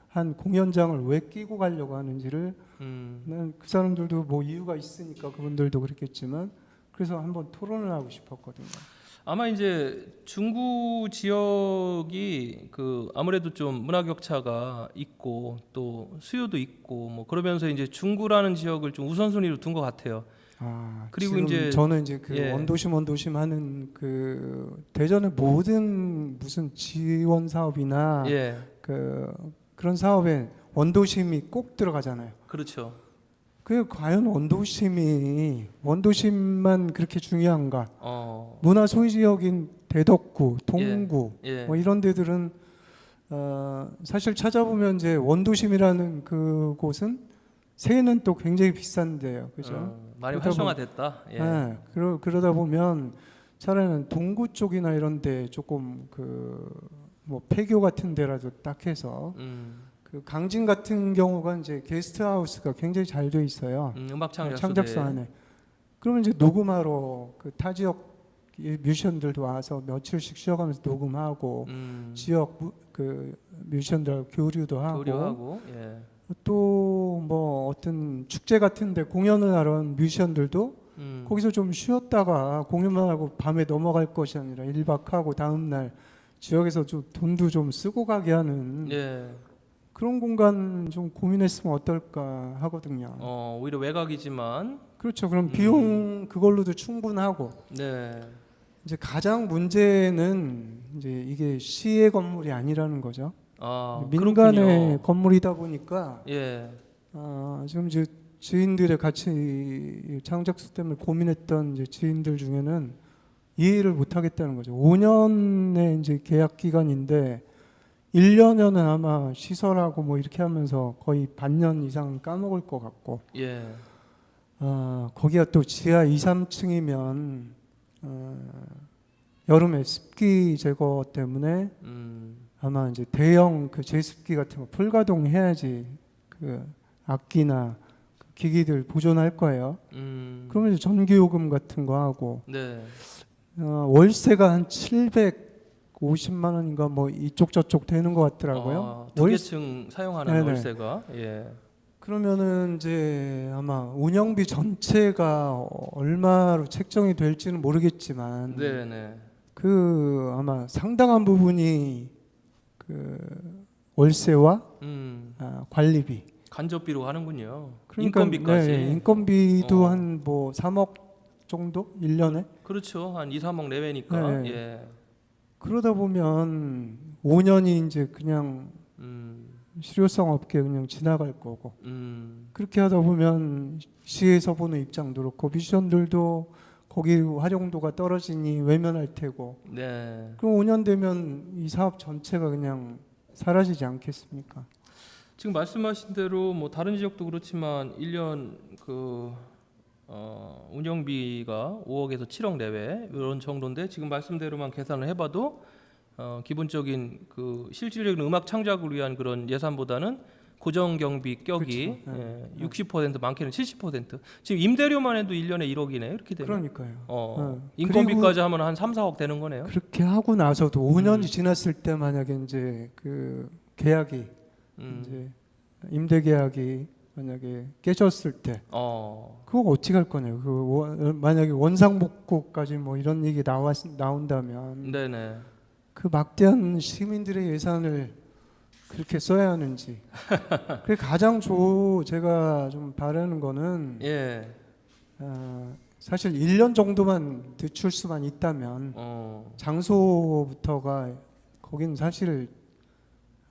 Speaker 1: 한 공연장을 왜 끼고 가려고 하는지를 난 그 사람들도 뭐 이유가 있으니까 그분들도 그랬겠지만 그래서 한번 토론을 하고 싶었거든요.
Speaker 2: 아마 이제 중구 지역이 그 아무래도 좀 문화 격차가 있고 또 수요도 있고 뭐 그러면서 이제 중구라는 지역을 좀 우선순위로 둔 것 같아요. 그리고
Speaker 1: 지금
Speaker 2: 이제
Speaker 1: 저는 이제 그
Speaker 2: 예.
Speaker 1: 원도심 하는 그 대전의 모든 무슨 지원 사업이나
Speaker 2: 예,
Speaker 1: 그런 사업에 원도심이 꼭 들어가잖아요.
Speaker 2: 그렇죠.
Speaker 1: 그 과연 원도심만 그렇게 중요한가? 문화 소유 지역인 대덕구, 동구
Speaker 2: 예.
Speaker 1: 뭐 이런 데들은 사실 찾아보면 이제 원도심이라는 그 곳은 세는 또 굉장히 비싼데요, 그죠?
Speaker 2: 많이
Speaker 1: 그러다
Speaker 2: 활성화됐다. 예.
Speaker 1: 네, 그러다 보면 차라리 동구 쪽이나 이런 데 조금 뭐 폐교 같은 데라도 딱 해서 그 강진 같은 경우가 이제 게스트하우스가 굉장히 잘 돼 있어요.
Speaker 2: 음악
Speaker 1: 창작소 안에. 그러면 이제 녹음하러 그 타 지역 뮤지션들도 와서 며칠씩 쉬어가면서 녹음하고 지역 그 뮤지션들하고 교류도 하고
Speaker 2: 예.
Speaker 1: 또 뭐 어떤 축제 같은데 공연을 하러 온 뮤지션들도 거기서 좀 쉬었다가 공연만 하고 밤에 넘어갈 것이 아니라 1박 하고 다음날 지역에서 좀 돈도 좀 쓰고 가게 하는
Speaker 2: 예.
Speaker 1: 그런 공간 좀 고민했으면 어떨까 하거든요.
Speaker 2: 오히려 외곽이지만
Speaker 1: 그렇죠. 그럼 비용 그걸로도 충분하고
Speaker 2: 네.
Speaker 1: 이제 가장 문제는 이제 이게 시의 건물이 아니라는 거죠. 민간의
Speaker 2: 그렇군요.
Speaker 1: 건물이다 보니까
Speaker 2: 예.
Speaker 1: 지금 이제 지인들의 같이 창작소 때문에 고민했던 이제 지인들 중에는 이해를 못 하겠다는 거죠. 5년의 이제 계약 기간인데 1년여는 아마 시설하고 뭐 이렇게 하면서 거의 반년 이상 까먹을 것 같고
Speaker 2: 예.
Speaker 1: 거기가 또 지하 2, 3층이면 여름에 습기 제거 때문에 아마 이제 대형 그 제습기 같은 거 풀가동 해야지 그 악기나 그 기기들 보존할 거예요. 그러면 이제 전기요금 같은 거 하고
Speaker 2: 네.
Speaker 1: 월세가 한 750만 원인가 뭐 이쪽 저쪽 되는 것 같더라고요.
Speaker 2: 두 개층 사용하는
Speaker 1: 네네.
Speaker 2: 월세가 예.
Speaker 1: 그러면은 이제 아마 운영비 전체가 얼마로 책정이 될지는 모르겠지만
Speaker 2: 네네.
Speaker 1: 그 아마 상당한 부분이 그 월세와 관리비
Speaker 2: 간접비로 하는군요.
Speaker 1: 그러니까,
Speaker 2: 인건비까지.
Speaker 1: 네, 인건비도 한 뭐 3억 정도 1년에
Speaker 2: 그렇죠. 한 2, 3억 내외니까.
Speaker 1: 네.
Speaker 2: 예.
Speaker 1: 그러다 보면 5년이 이제 그냥 실효성 없게 그냥 지나갈 거고 그렇게 하다 보면 시에서 보는 입장도 그렇고 뮤지션들도 거기 활용도가 떨어지니 외면할 테고
Speaker 2: 네.
Speaker 1: 그럼 5년 되면 이 사업 전체가 그냥 사라지지 않겠습니까?
Speaker 2: 지금 말씀하신 대로 뭐 다른 지역도 그렇지만 1년 그 운영비가 5억에서 7억 내외 이런 정도인데 지금 말씀대로만 계산을 해봐도 기본적인 그 실질적인 음악 창작을 위한 그런 예산보다는 고정 경비 격이
Speaker 1: 그렇죠. 네.
Speaker 2: 60% 많게는 70%. 지금 임대료만 해도 1년에 1억이네요. 이렇게 되면.
Speaker 1: 그러니까요.
Speaker 2: 인건비까지 하면 한 3, 4억 되는 거네요.
Speaker 1: 그렇게 하고 나서도 5년이 지났을 때 만약에 이제 그 계약이 이제 임대 계약이 만약에 깨졌을 때 그거 어떻게 할 거냐고. 만약에 원상복구까지 뭐 이런 얘기 나온다면
Speaker 2: 네네.
Speaker 1: 그 막대한 시민들의 예산을 그렇게 써야 하는지. 그 가장 제가 좀 바라는 거는
Speaker 2: 예.
Speaker 1: 사실 1년 정도만 늦출 수만 있다면 장소부터가 거긴 사실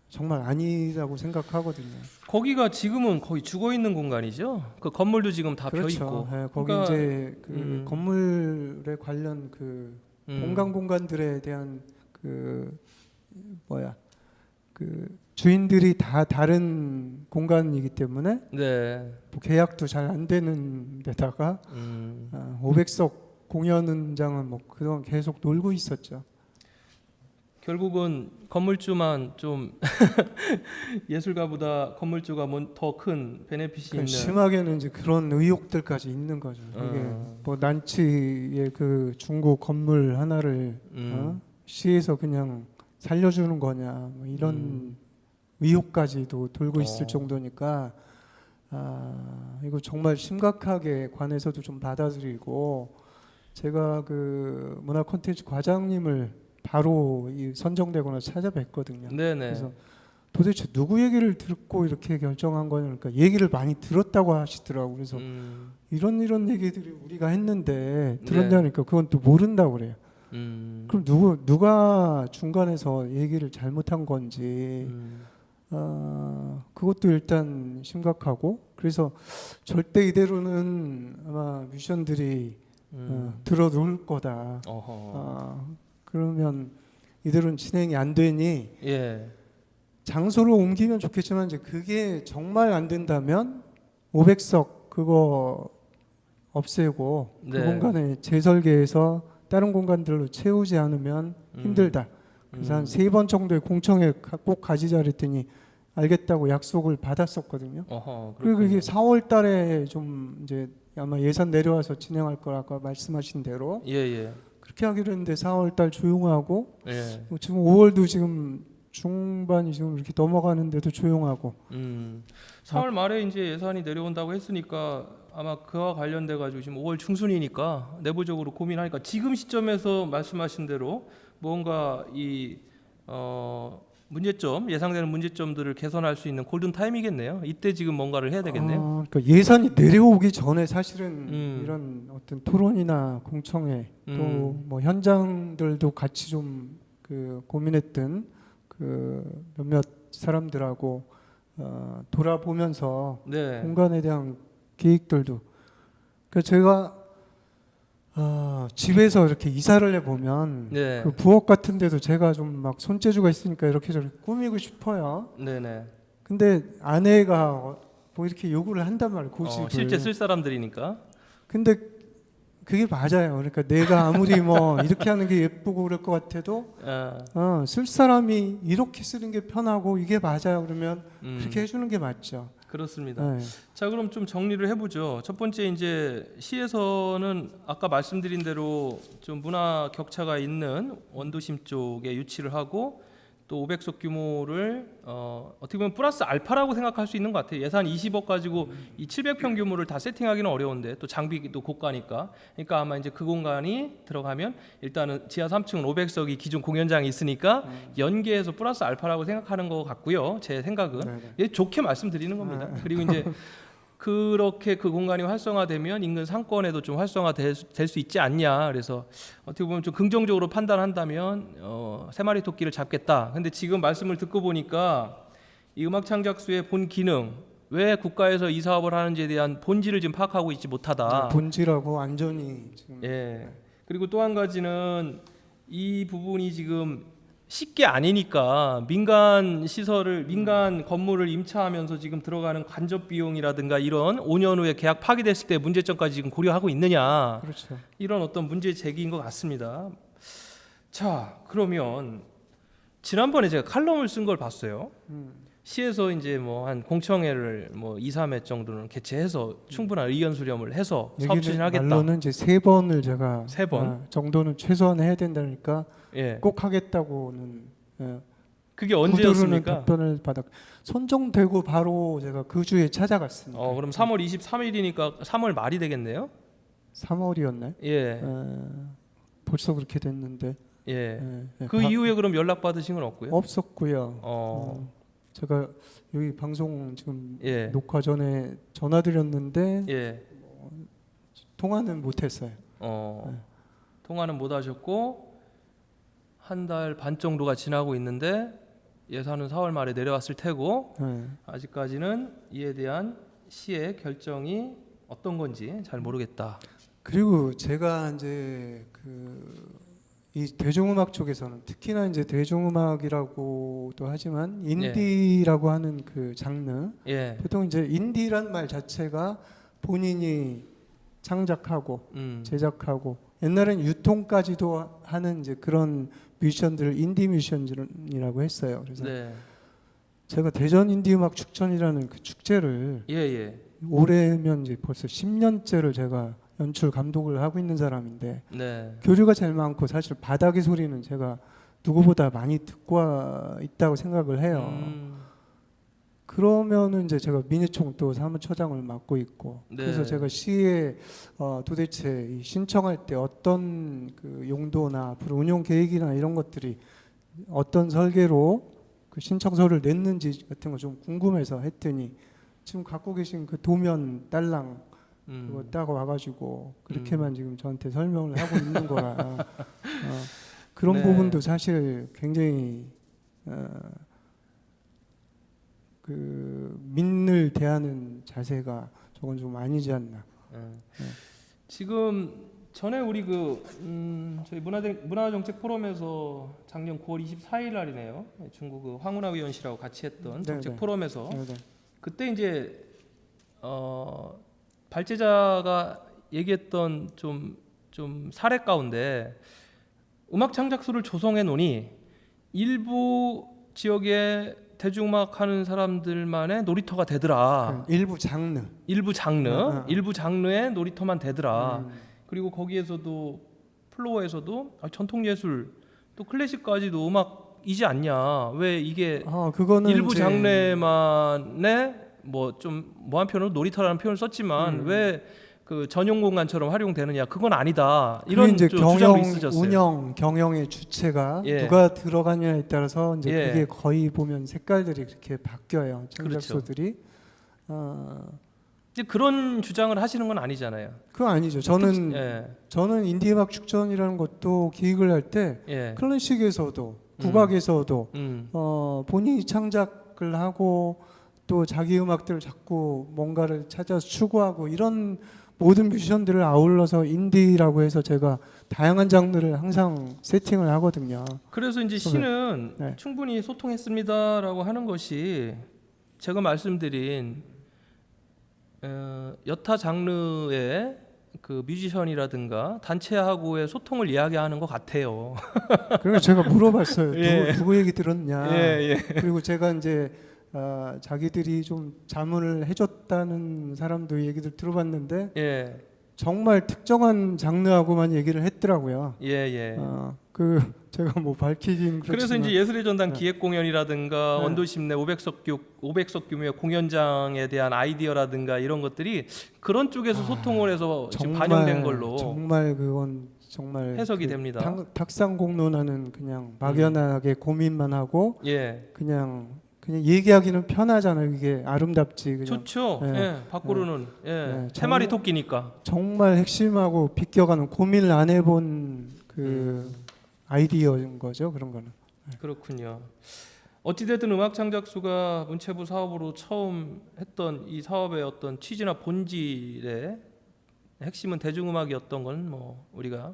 Speaker 1: 정말 아니라고 생각하거든요.
Speaker 2: 거기가 지금은 거의 죽어 있는 공간이죠. 그 건물도 지금 다 펴
Speaker 1: 그렇죠.
Speaker 2: 있고.
Speaker 1: 네, 거기
Speaker 2: 그러니까,
Speaker 1: 이제 그 건물에 관련 그 공간 공간들에 대한 그 주인들이 다 다른 공간이기 때문에
Speaker 2: 네.
Speaker 1: 뭐 계약도 잘 안 되는 데다가 500석 공연장은 뭐 그동안 계속 놀고 있었죠.
Speaker 2: 결국은 건물주만 좀 예술가보다 건물주가 더 큰 베네핏이 있는.
Speaker 1: 심하게는 이제 그런 의혹들까지 있는 거죠. 이게 뭐 난치의 그 중국 건물 하나를 시에서 그냥 살려주는 거냐 뭐 이런 의혹까지도 돌고 있을 정도니까 이거 정말 심각하게 관에서도 좀 받아들이고 제가 그 문화 콘텐츠 과장님을 바로 이 선정되거나 찾아뵀거든요.
Speaker 2: 네네.
Speaker 1: 그래서 도대체 누구 얘기를 듣고 이렇게 결정한 거냐, 그러니까 얘기를 많이 들었다고 하시더라고. 그래서 이런 얘기들이 우리가 했는데 들었냐니까 그건 또 모른다고 그래요. 그럼 누가 중간에서 얘기를 잘못한 건지 그것도 일단 심각하고, 그래서 절대 이대로는 아마 뮤지션들이 들어놓을 거다. 그러면 이대로는 진행이 안 되니
Speaker 2: 예.
Speaker 1: 장소를 옮기면 좋겠지만 이제 그게 정말 안 된다면 500석 그거 없애고 그
Speaker 2: 네.
Speaker 1: 공간에 재설계해서 다른 공간들로 채우지 않으면 힘들다. 그래서 한 3번 정도의 공청회 꼭 가지자 그랬더니 알겠다고 약속을 받았었거든요. 그리고 이게 4월 달에 좀 이제 아마 예산 내려와서 진행할 거라고 아까 말씀하신 대로
Speaker 2: 예.
Speaker 1: 그렇게 하기로 했는데 4월 달 조용하고
Speaker 2: 예.
Speaker 1: 지금 5월도 지금 중반이 지금 이렇게 넘어가는데도 조용하고
Speaker 2: 4월 말에 이제 예산이 내려온다고 했으니까 아마 그와 관련돼 가지고 지금 5월 중순이니까 내부적으로 고민하니까 지금 시점에서 말씀하신 대로 뭔가 이 문제점, 예상되는 문제점들을 개선할 수 있는 골든 타임이겠네요. 이때 지금 뭔가를 해야 되겠네요.
Speaker 1: 그러니까 예산이 내려오기 전에 사실은 이런 어떤 토론이나 공청회 또 뭐 현장들도 같이 좀 그 고민했던 그 몇몇 사람들하고 돌아보면서
Speaker 2: 네.
Speaker 1: 공간에 대한 계획들도, 그러니까 제가 집에서 이렇게 이사를 해 보면
Speaker 2: 네.
Speaker 1: 그 부엌 같은 데도 제가 좀 막 손재주가 있으니까 이렇게 저렇게 꾸미고 싶어요.
Speaker 2: 네네.
Speaker 1: 근데 아내가 뭐 이렇게 요구를 한단 말이에요. 그 집을.
Speaker 2: 실제 쓸 사람들이니까.
Speaker 1: 근데 그게 맞아요. 그러니까 내가 아무리 뭐 이렇게 하는 게 예쁘고 그럴 것 같아도 쓸 사람이 이렇게 쓰는 게 편하고 이게 맞아요. 그러면 그렇게 해주는 게 맞죠.
Speaker 2: 그렇습니다.
Speaker 1: 네.
Speaker 2: 자, 그럼 좀 정리를 해보죠. 첫 번째 이제 시에서는 아까 말씀드린 대로 좀 문화 격차가 있는 원도심 쪽에 유치를 하고 또 500석 규모를 어떻게 보면 플러스 알파라고 생각할 수 있는 것 같아요. 예산 20억 가지고 이 700평 규모를 다 세팅하기는 어려운데 또 장비도 고가니까. 그러니까 아마 이제 그 공간이 들어가면 일단은 지하 3층은 500석이 기존 공연장이 있으니까 연계해서 플러스 알파라고 생각하는 것 같고요. 제 생각은
Speaker 1: 네네.
Speaker 2: 예, 좋게 말씀드리는 겁니다. 그리고 이제 그렇게 그 공간이 활성화되면 인근 상권에도 좀 활성화될 수 있지 않냐. 그래서 어떻게 보면 좀 긍정적으로 판단한다면 세 마리 토끼를 잡겠다. 근데 지금 말씀을 듣고 보니까 이 음악 창작수의 본 기능, 왜 국가에서 이 사업을 하는지에 대한 본질을 지금 파악하고 있지 못하다.
Speaker 1: 본질하고 안전이 지금.
Speaker 2: 예. 그리고 또 한 가지는 이 부분이 지금 쉽게 아니니까 민간 시설을 민간 건물을 임차하면서 지금 들어가는 간접 비용이라든가 이런 5년 후에 계약 파기됐을 때 문제점까지 지금 고려하고 있느냐,
Speaker 1: 그렇죠.
Speaker 2: 이런 어떤 문제 제기인 것 같습니다. 자, 그러면 지난번에 제가 칼럼을 쓴 걸 봤어요. 시에서 이제 뭐 한 공청회를 뭐 2, 3회 정도는 개최해서 충분한 의견 수렴을 해서 사업 추진하겠다.
Speaker 1: 말로는 이제 3번을 제가
Speaker 2: 3번
Speaker 1: 정도는 최소한 해야 된다니까
Speaker 2: 예.
Speaker 1: 꼭 하겠다고는
Speaker 2: 그게
Speaker 1: 후두루는
Speaker 2: 언제였습니까?
Speaker 1: 답변을 받았. 선정되고 바로 제가 그 주에 찾아갔습니다.
Speaker 2: 그럼 3월 23일이니까 3월 말이 되겠네요.
Speaker 1: 3월이었나요?
Speaker 2: 예.
Speaker 1: 벌써 그렇게 됐는데.
Speaker 2: 예.
Speaker 1: 예,
Speaker 2: 그 이후에 그럼 연락 받으신 건 없고요?
Speaker 1: 없었고요. 제가 여기 방송 지금
Speaker 2: 예.
Speaker 1: 녹화 전에 전화 드렸는데
Speaker 2: 예.
Speaker 1: 통화는 못했어요.
Speaker 2: 통화는 못 하셨고 한 달 반 정도가 지나고 있는데 예산은 4월 말에 내려왔을 테고
Speaker 1: 네.
Speaker 2: 아직까지는 이에 대한 시의 결정이 어떤 건지 잘 모르겠다.
Speaker 1: 그리고 제가 이제 이 대중음악 쪽에서는 특히나 이제 대중음악이라고도 하지만 인디라고 하는 그 장르,
Speaker 2: 예.
Speaker 1: 보통 이제 인디란 말 자체가 본인이 창작하고 제작하고 옛날엔 유통까지도 하는 이제 그런 뮤지션들을 인디 뮤지션이라고 했어요. 그래서
Speaker 2: 네.
Speaker 1: 제가 대전 인디음악 축전이라는 그 축제를
Speaker 2: 예.
Speaker 1: 올해면 이제 벌써 10년째를 제가 연출 감독을 하고 있는 사람인데
Speaker 2: 네.
Speaker 1: 교류가 제일 많고 사실 바닥의 소리는 제가 누구보다 많이 듣고 있다고 생각을 해요. 그러면은 이제 제가 민예총 또 사무처장을 맡고 있고
Speaker 2: 네.
Speaker 1: 그래서 제가 시에 도대체 이 신청할 때 어떤 그 용도나 앞으로 운영 계획이나 이런 것들이 어떤 설계로 그 신청서를 냈는지 같은 거 좀 궁금해서 했더니 지금 갖고 계신 그 도면 딸랑 그거 따고 와가지고 그렇게만 지금 저한테 설명을 하고 있는 거라 그런
Speaker 2: 네.
Speaker 1: 부분도 사실 굉장히 그 민을 대하는 자세가 저건 좀 아니지 않나.
Speaker 2: 지금 전에 우리 저희 문화정책 포럼에서 작년 9월 24일 날이네요. 중국 그 황운하 위원실하고 같이 했던 정책
Speaker 1: 네네.
Speaker 2: 포럼에서
Speaker 1: 네네.
Speaker 2: 그때 이제 발제자가 얘기했던 좀 사례 가운데 음악 창작소를 조성해 놓으니 일부 지역에 대중음악 하는 사람들만의 놀이터가 되더라.
Speaker 1: 일부 장르.
Speaker 2: 일부 장르의 놀이터만 되더라. 그리고 거기에서도 플로어에서도 전통 예술 또 클래식까지도 음악이지 않냐. 왜 이게
Speaker 1: 그거는
Speaker 2: 일부
Speaker 1: 이제
Speaker 2: 장르만의 뭐 한편으로 놀이터라는 표현을 썼지만 왜 그 전용 공간처럼 활용되느냐? 그건 아니다.
Speaker 1: 그게
Speaker 2: 이런
Speaker 1: 이제
Speaker 2: 주장도 있으셨어요.
Speaker 1: 운영 경영의 주체가
Speaker 2: 예.
Speaker 1: 누가 들어가냐에 따라서 이제
Speaker 2: 예.
Speaker 1: 그게 거의 보면 색깔들이 그렇게 바뀌어요.
Speaker 2: 그렇죠.
Speaker 1: 창작소들이.
Speaker 2: 이제 그런 주장을 하시는 건 아니잖아요.
Speaker 1: 그거 아니죠. 저는 인디 음악 축전이라는 것도 기획을 할 때
Speaker 2: 예.
Speaker 1: 클래식에서도 국악에서도 본인이 창작을 하고 또 자기 음악들을 자꾸 뭔가를 찾아서 추구하고 이런 모든 뮤지션들을 아울러서 인디라고 해서 제가 다양한 장르를 항상 세팅을 하거든요.
Speaker 2: 그래서 이제 시는
Speaker 1: 네.
Speaker 2: 충분히 소통했습니다라고 하는 것이 제가 말씀드린 여타 장르의 그 뮤지션이라든가 단체하고의 소통을 이야기하는 것 같아요.
Speaker 1: 그래서 제가 물어봤어요.
Speaker 2: 예.
Speaker 1: 누구 얘기 들었냐.
Speaker 2: 예.
Speaker 1: 그리고 제가 이제 자기들이 좀 자문을 해줬다는 사람도 얘기들 들어봤는데
Speaker 2: 예.
Speaker 1: 정말 특정한 장르하고만 얘기를 했더라고요.
Speaker 2: 예.
Speaker 1: 제가 뭐 밝히긴 그렇지만
Speaker 2: 그래서 이제 예술의 전당 기획 공연이라든가
Speaker 1: 네.
Speaker 2: 원도심 내 500석 규모의 공연장에 대한 아이디어라든가 이런 것들이 그런 쪽에서 소통을 해서 지금 반영된 걸로
Speaker 1: 정말 그건 정말
Speaker 2: 해석이 됩니다.
Speaker 1: 탁상공론하는 그냥 막연하게 고민만 하고
Speaker 2: 예.
Speaker 1: 그냥 얘기하기는 편하잖아요. 이게 아름답지 그냥.
Speaker 2: 좋죠.
Speaker 1: 예.
Speaker 2: 예. 밖으로는
Speaker 1: 예.
Speaker 2: 세 마리 토끼니까.
Speaker 1: 정말 핵심하고 비껴가는 고민을 안 해본 그 아이디어인 거죠. 그런 거는.
Speaker 2: 그렇군요. 어찌됐든 음악 창작소가 문체부 사업으로 처음 했던 이 사업의 어떤 취지나 본질의 핵심은 대중음악이었던 건 뭐 우리가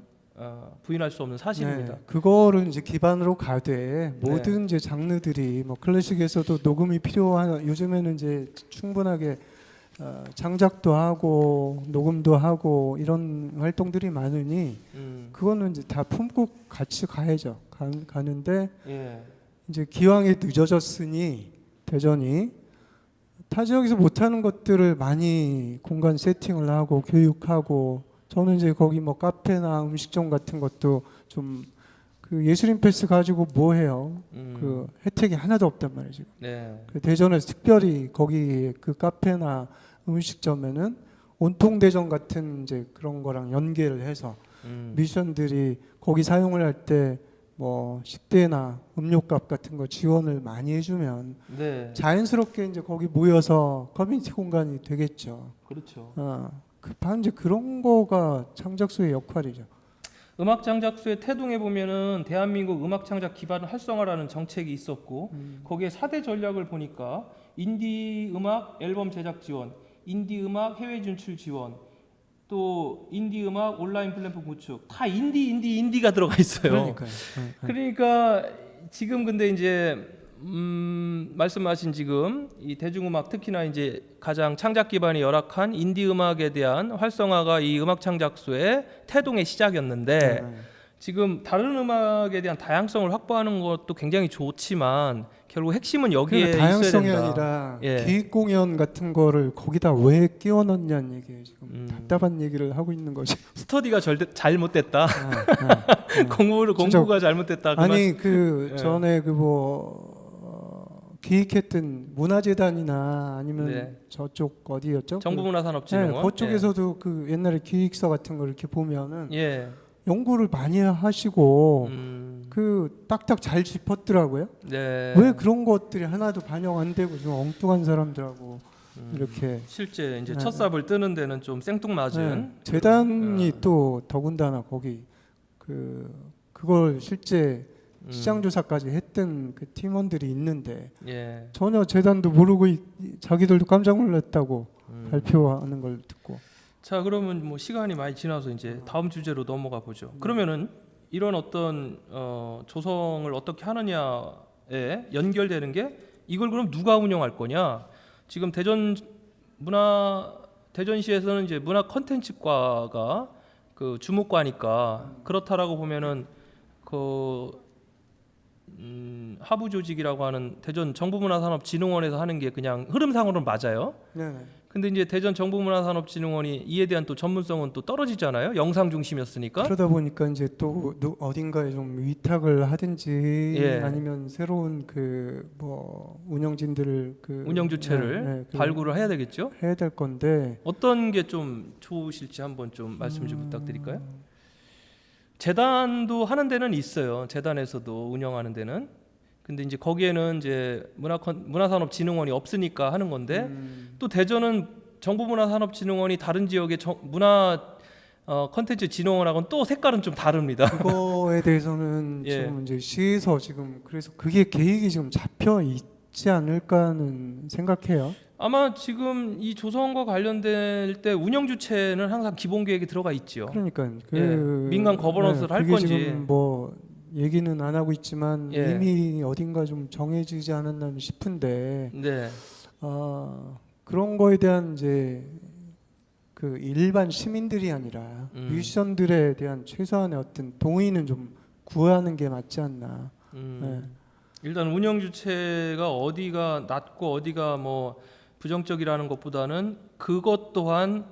Speaker 2: 부인할 수 없는 사실입니다.
Speaker 1: 네, 그거를 이제 기반으로 가되 모든 이제 장르들이 뭐 클래식에서도 녹음이 필요한 요즘에는 이제 충분하게 창작도 하고 녹음도 하고 이런 활동들이 많으니 그거는 이제 다 품고 같이 가야죠. 가는데
Speaker 2: 예.
Speaker 1: 이제 기왕에 늦어졌으니 대전이 타 지역에서 못하는 것들을 많이 공간 세팅을 하고 교육하고 저는 이제 거기 뭐 카페나 음식점 같은 것도 좀 그 예술인 패스 가지고 뭐 해요? 그 혜택이 하나도 없단 말이에요 지금.
Speaker 2: 네.
Speaker 1: 그 대전에서 특별히 거기 그 카페나 음식점에는 온통 대전 같은 이제 그런 거랑 연계를 해서 뮤지션들이 거기 사용을 할 때 뭐 식대나 음료값 같은 거 지원을 많이 해주면
Speaker 2: 네.
Speaker 1: 자연스럽게 이제 거기 모여서 커뮤니티 공간이 되겠죠.
Speaker 2: 그렇죠.
Speaker 1: 바로 이제 그런 거가 창작소의 역할이죠.
Speaker 2: 음악 창작소의 태동에 보면은 대한민국 음악 창작 기반 활성화라는 정책이 있었고 거기에 4대 전략을 보니까 인디 음악 앨범 제작 지원, 인디 음악 해외 진출 지원, 또 인디 음악 온라인 플랫폼 구축 다 인디가 들어가 있어요.
Speaker 1: 그러니까요.
Speaker 2: 그러니까 지금 근데 이제 말씀하신 지금 이 대중음악 특히나 이제 가장 창작 기반이 열악한 인디 음악에 대한 활성화가 이 음악 창작소의 태동의 시작이었는데 지금 다른 음악에 대한 다양성을 확보하는 것도 굉장히 좋지만 결국 핵심은 여기에
Speaker 1: 그러니까
Speaker 2: 있어야
Speaker 1: 다양성이
Speaker 2: 된다.
Speaker 1: 아니라
Speaker 2: 예.
Speaker 1: 기획 공연 같은 거를 거기다 왜 끼워 넣냐는 얘기예요. 지금 답답한 얘기를 하고 있는 거죠.
Speaker 2: 스터디가 잘못됐다.
Speaker 1: 진짜
Speaker 2: 공부가 잘못됐다.
Speaker 1: 아니 그
Speaker 2: 예.
Speaker 1: 전에 그 뭐 기획했던 문화재단이나 아니면
Speaker 2: 네.
Speaker 1: 저쪽 어디였죠?
Speaker 2: 정부문화산업진흥원.
Speaker 1: 그쪽에서도 그 옛날에 기획서 같은 걸 이렇게 보면은
Speaker 2: 예.
Speaker 1: 연구를 많이 하시고 그 딱딱 잘 짚었더라고요.
Speaker 2: 네.
Speaker 1: 왜 그런 것들이 하나도 반영 안 되고 좀 엉뚱한 사람들하고 이렇게
Speaker 2: 실제 이제
Speaker 1: 네.
Speaker 2: 첫 삽을 뜨는 데는 좀 생뚱맞은
Speaker 1: 네. 재단이 또 더군다나 거기 그걸 실제 시장 조사까지 했던 그 팀원들이 있는데
Speaker 2: 예.
Speaker 1: 전혀 재단도 모르고 자기들도 깜짝 놀랐다고 발표하는 걸 듣고.
Speaker 2: 자, 그러면 뭐 시간이 많이 지나서 이제 다음 주제로 넘어가 보죠. 그러면은 이런 어떤 조성을 어떻게 하느냐에 연결되는 게 이걸 그럼 누가 운영할 거냐? 지금 대전시에서는 이제 문화 컨텐츠과가 그 주무과니까 그렇다라고 보면은 하부 조직이라고 하는 대전 정부문화산업진흥원에서 하는 게 그냥 흐름상으로는 맞아요.
Speaker 1: 네네.
Speaker 2: 근데 이제 대전 정부문화산업진흥원이 이에 대한 또 전문성은 또 떨어지잖아요. 영상 중심이었으니까.
Speaker 1: 그러다 보니까 이제 또 어딘가에 좀 위탁을 하든지
Speaker 2: 예.
Speaker 1: 아니면 새로운 그 뭐 운영진들을
Speaker 2: 운영 주체를 발굴을 해야 되겠죠.
Speaker 1: 해야 될 건데
Speaker 2: 어떤 게 좀 좋으실지 한번 좀 말씀 좀 부탁드릴까요? 재단도 하는 데는 있어요. 재단에서도 운영하는 데는. 근데 이제 거기에는 이제 문화산업진흥원이 없으니까 하는 건데 또 대전은 정부문화산업진흥원이 다른 지역의 문화 컨텐츠 진흥원하고는 또 색깔은 좀 다릅니다.
Speaker 1: 그거에 대해서는
Speaker 2: 예.
Speaker 1: 지금 이제 시에서 지금 그래서 그게 계획이 지금 잡혀 있지 않을까는 생각해요.
Speaker 2: 아마 지금 이 조성과 관련될 때 운영 주체는 항상 기본 계획에 들어가 있지요.
Speaker 1: 그러니까
Speaker 2: 예, 민간 거버넌스를 할
Speaker 1: 그게
Speaker 2: 건지.
Speaker 1: 지금 뭐 얘기는 안 하고 있지만
Speaker 2: 예.
Speaker 1: 이미 어딘가 좀 정해지지 않았나 싶은데
Speaker 2: 네.
Speaker 1: 그런 거에 대한 이제 그 일반 시민들이 아니라 뮤지션들에 대한 최소한의 어떤 동의는 좀 구하는 게 맞지 않나. 네.
Speaker 2: 일단 운영 주체가 어디가 낮고 어디가 뭐 부정적이라는 것보다는 그것 또한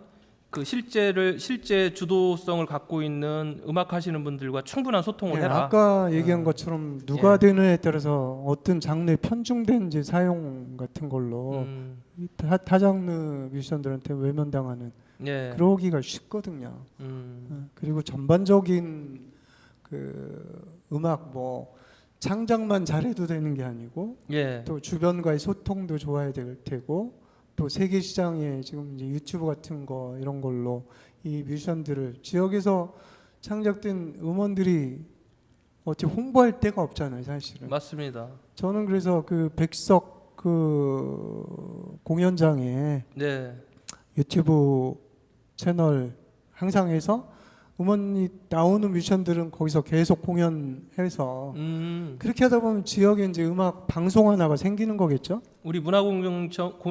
Speaker 2: 그 실제 주도성을 갖고 있는 음악 하시는 분들과 충분한 소통을
Speaker 1: 네,
Speaker 2: 해라.
Speaker 1: 아까 얘기한 것처럼 누가
Speaker 2: 예.
Speaker 1: 되느냐에 따라서 어떤 장르에 편중된 이제 사용 같은 걸로 타 장르 뮤지션들한테 외면당하는
Speaker 2: 예.
Speaker 1: 그러기가 쉽거든요. 그리고 전반적인 그 음악 뭐 창작만 잘해도 되는 게 아니고
Speaker 2: 예.
Speaker 1: 또 주변과의 소통도 좋아야 될 테고 또 세계 시장에 지금 이제 유튜브 같은 거 이런 걸로 이 뮤지션들을 지역에서 창작된 음원들이 어떻게 홍보할 데가 없잖아요, 사실은.
Speaker 2: 맞습니다.
Speaker 1: 저는 그래서 그 백석 그 공연장에
Speaker 2: 네.
Speaker 1: 유튜브 채널 항상 해서 음원이 나오는 뮤지션들은 거기서 계속 공연해서 그렇게 하다 보면 지역에 이제 음악 방송 하나가 생기는 거겠죠?
Speaker 2: 우리 문화공장처럼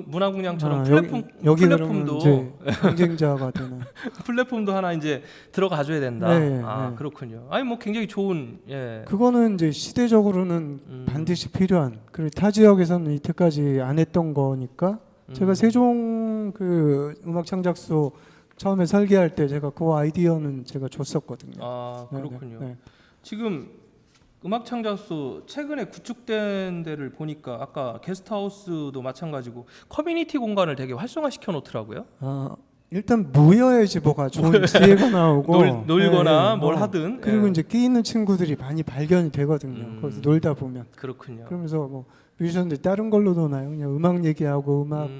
Speaker 1: 여기 그러면
Speaker 2: 플랫폼도
Speaker 1: 이제 경쟁자가 되는.
Speaker 2: 플랫폼도 하나 이제 들어가 줘야 된다.
Speaker 1: 네,
Speaker 2: 아,
Speaker 1: 네.
Speaker 2: 그렇군요. 아니 뭐 굉장히 좋은 예.
Speaker 1: 그거는 이제 시대적으로는 반드시 필요한. 그리고 타 지역에서는 이때까지 안 했던 거니까 제가 세종 그 음악 창작소 처음에 설계할 때 제가 그 아이디어는 제가 줬었거든요.
Speaker 2: 아,
Speaker 1: 네,
Speaker 2: 그렇군요.
Speaker 1: 네, 네.
Speaker 2: 지금 음악 창작소 최근에 구축된 데를 보니까 아까 게스트하우스도 마찬가지고 커뮤니티 공간을 되게 활성화시켜 놓더라고요.
Speaker 1: 일단 모여야지 뭐가 좋은 지혜가 나오고
Speaker 2: 놀거나
Speaker 1: 네,
Speaker 2: 뭘 하든.
Speaker 1: 그리고
Speaker 2: 예.
Speaker 1: 이제 끼 있는 친구들이 많이 발견이 되거든요. 거기서 놀다 보면.
Speaker 2: 그렇군요.
Speaker 1: 그러면서 뭐 뮤지션들 다른 걸로 노나요? 그냥 음악 얘기하고 음악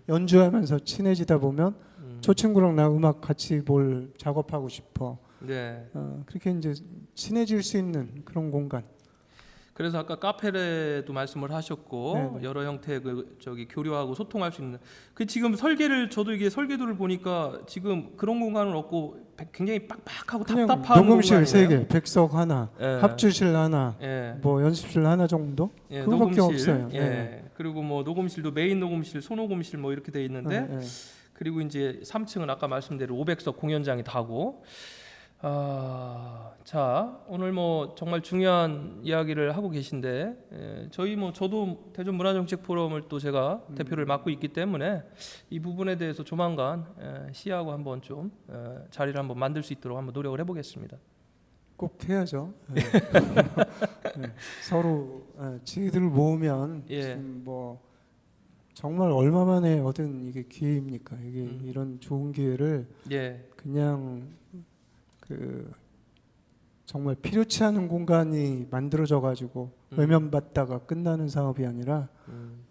Speaker 1: 연주하면서 친해지다 보면 저 친구랑 나 음악 같이 뭘 작업하고 싶어.
Speaker 2: 네.
Speaker 1: 그렇게 이제 친해질 수 있는 그런 공간.
Speaker 2: 그래서 아까 카페에도 말씀을 하셨고
Speaker 1: 네네.
Speaker 2: 여러 형태의 교류하고 소통할 수 있는 그 지금 설계를 저도 이게 설계도를 보니까 지금 그런 공간을 얻고 굉장히 빡빡하고
Speaker 1: 그냥
Speaker 2: 답답한
Speaker 1: 녹음실
Speaker 2: 공간이네요.
Speaker 1: 3개, 백석 하나,
Speaker 2: 예.
Speaker 1: 합주실 하나,
Speaker 2: 예.
Speaker 1: 뭐 연습실 하나 정도?
Speaker 2: 예,
Speaker 1: 그거밖에
Speaker 2: 녹음실,
Speaker 1: 없어요.
Speaker 2: 예.
Speaker 1: 네.
Speaker 2: 그리고 뭐 녹음실도 메인 녹음실, 소녹음실 뭐 이렇게 돼 있는데
Speaker 1: 네.
Speaker 2: 그리고 이제 3층은 아까 말씀대로 500석 공연장이 다고. 자, 오늘 뭐 정말 중요한 이야기를 하고 계신데 저희 뭐 저도 대전 문화정책 포럼을 또 제가 대표를 맡고 있기 때문에 이 부분에 대해서 조만간 시하고 한번 좀 자리를 한번 만들 수 있도록 한번 노력을 해보겠습니다.
Speaker 1: 꼭 해야죠. 네. 네. 서로 지혜들을 모으면
Speaker 2: 예.
Speaker 1: 지금 뭐 정말 얼마 만에 얻은 이게 기회입니까? 이게 이런 좋은 기회를
Speaker 2: 예.
Speaker 1: 그냥 그 정말 필요치 않은 공간이 만들어져 가지고 외면받다가 끝나는 사업이 아니라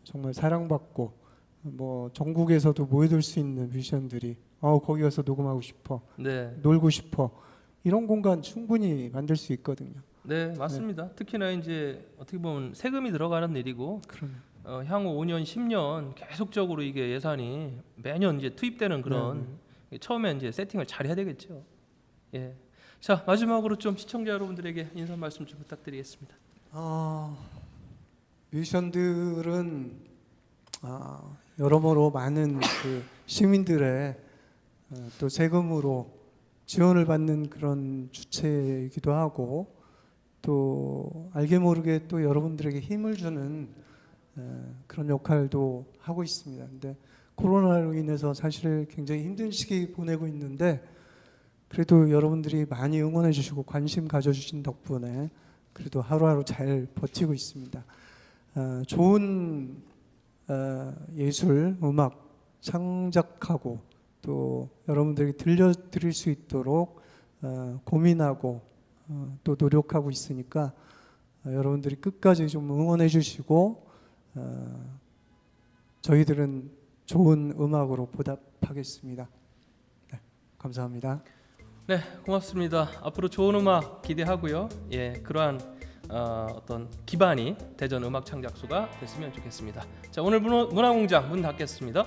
Speaker 1: 정말 사랑받고 뭐 전국에서도 모여들 수 있는 뮤지션들이 거기 가서 녹음하고 싶어,
Speaker 2: 네.
Speaker 1: 놀고 싶어, 이런 공간 충분히 만들 수 있거든요.
Speaker 2: 네, 맞습니다. 특히나 이제 어떻게 보면 세금이 들어가는 일이고
Speaker 1: 그러면
Speaker 2: 향후 5년, 10년 계속적으로 이게 예산이 매년 이제 투입되는 그런 처음에 이제 세팅을 잘 해야 되겠죠. 예. 자, 마지막으로 좀 시청자 여러분들에게 인사 말씀 좀 부탁드리겠습니다.
Speaker 1: 뮤지션들은 여러모로 많은 그 시민들의 또 세금으로 지원을 받는 그런 주체이기도 하고, 또 알게 모르게 또 여러분들에게 힘을 주는 그런 역할도 하고 있습니다. 근데 코로나로 인해서 사실 굉장히 힘든 시기 보내고 있는데, 그래도 여러분들이 많이 응원해 주시고 관심 가져주신 덕분에 그래도 하루하루 잘 버티고 있습니다. 좋은 예술, 음악 창작하고 또 여러분들에게 들려드릴 수 있도록 고민하고 또 노력하고 있으니까 여러분들이 끝까지 좀 응원해 주시고 저희들은 좋은 음악으로 보답하겠습니다. 네, 감사합니다.
Speaker 2: 네, 고맙습니다. 앞으로 좋은 음악 기대하고요. 예, 그러한 어떤 기반이 대전 음악 창작소가 됐으면 좋겠습니다. 자, 오늘 문화공장 문 닫겠습니다.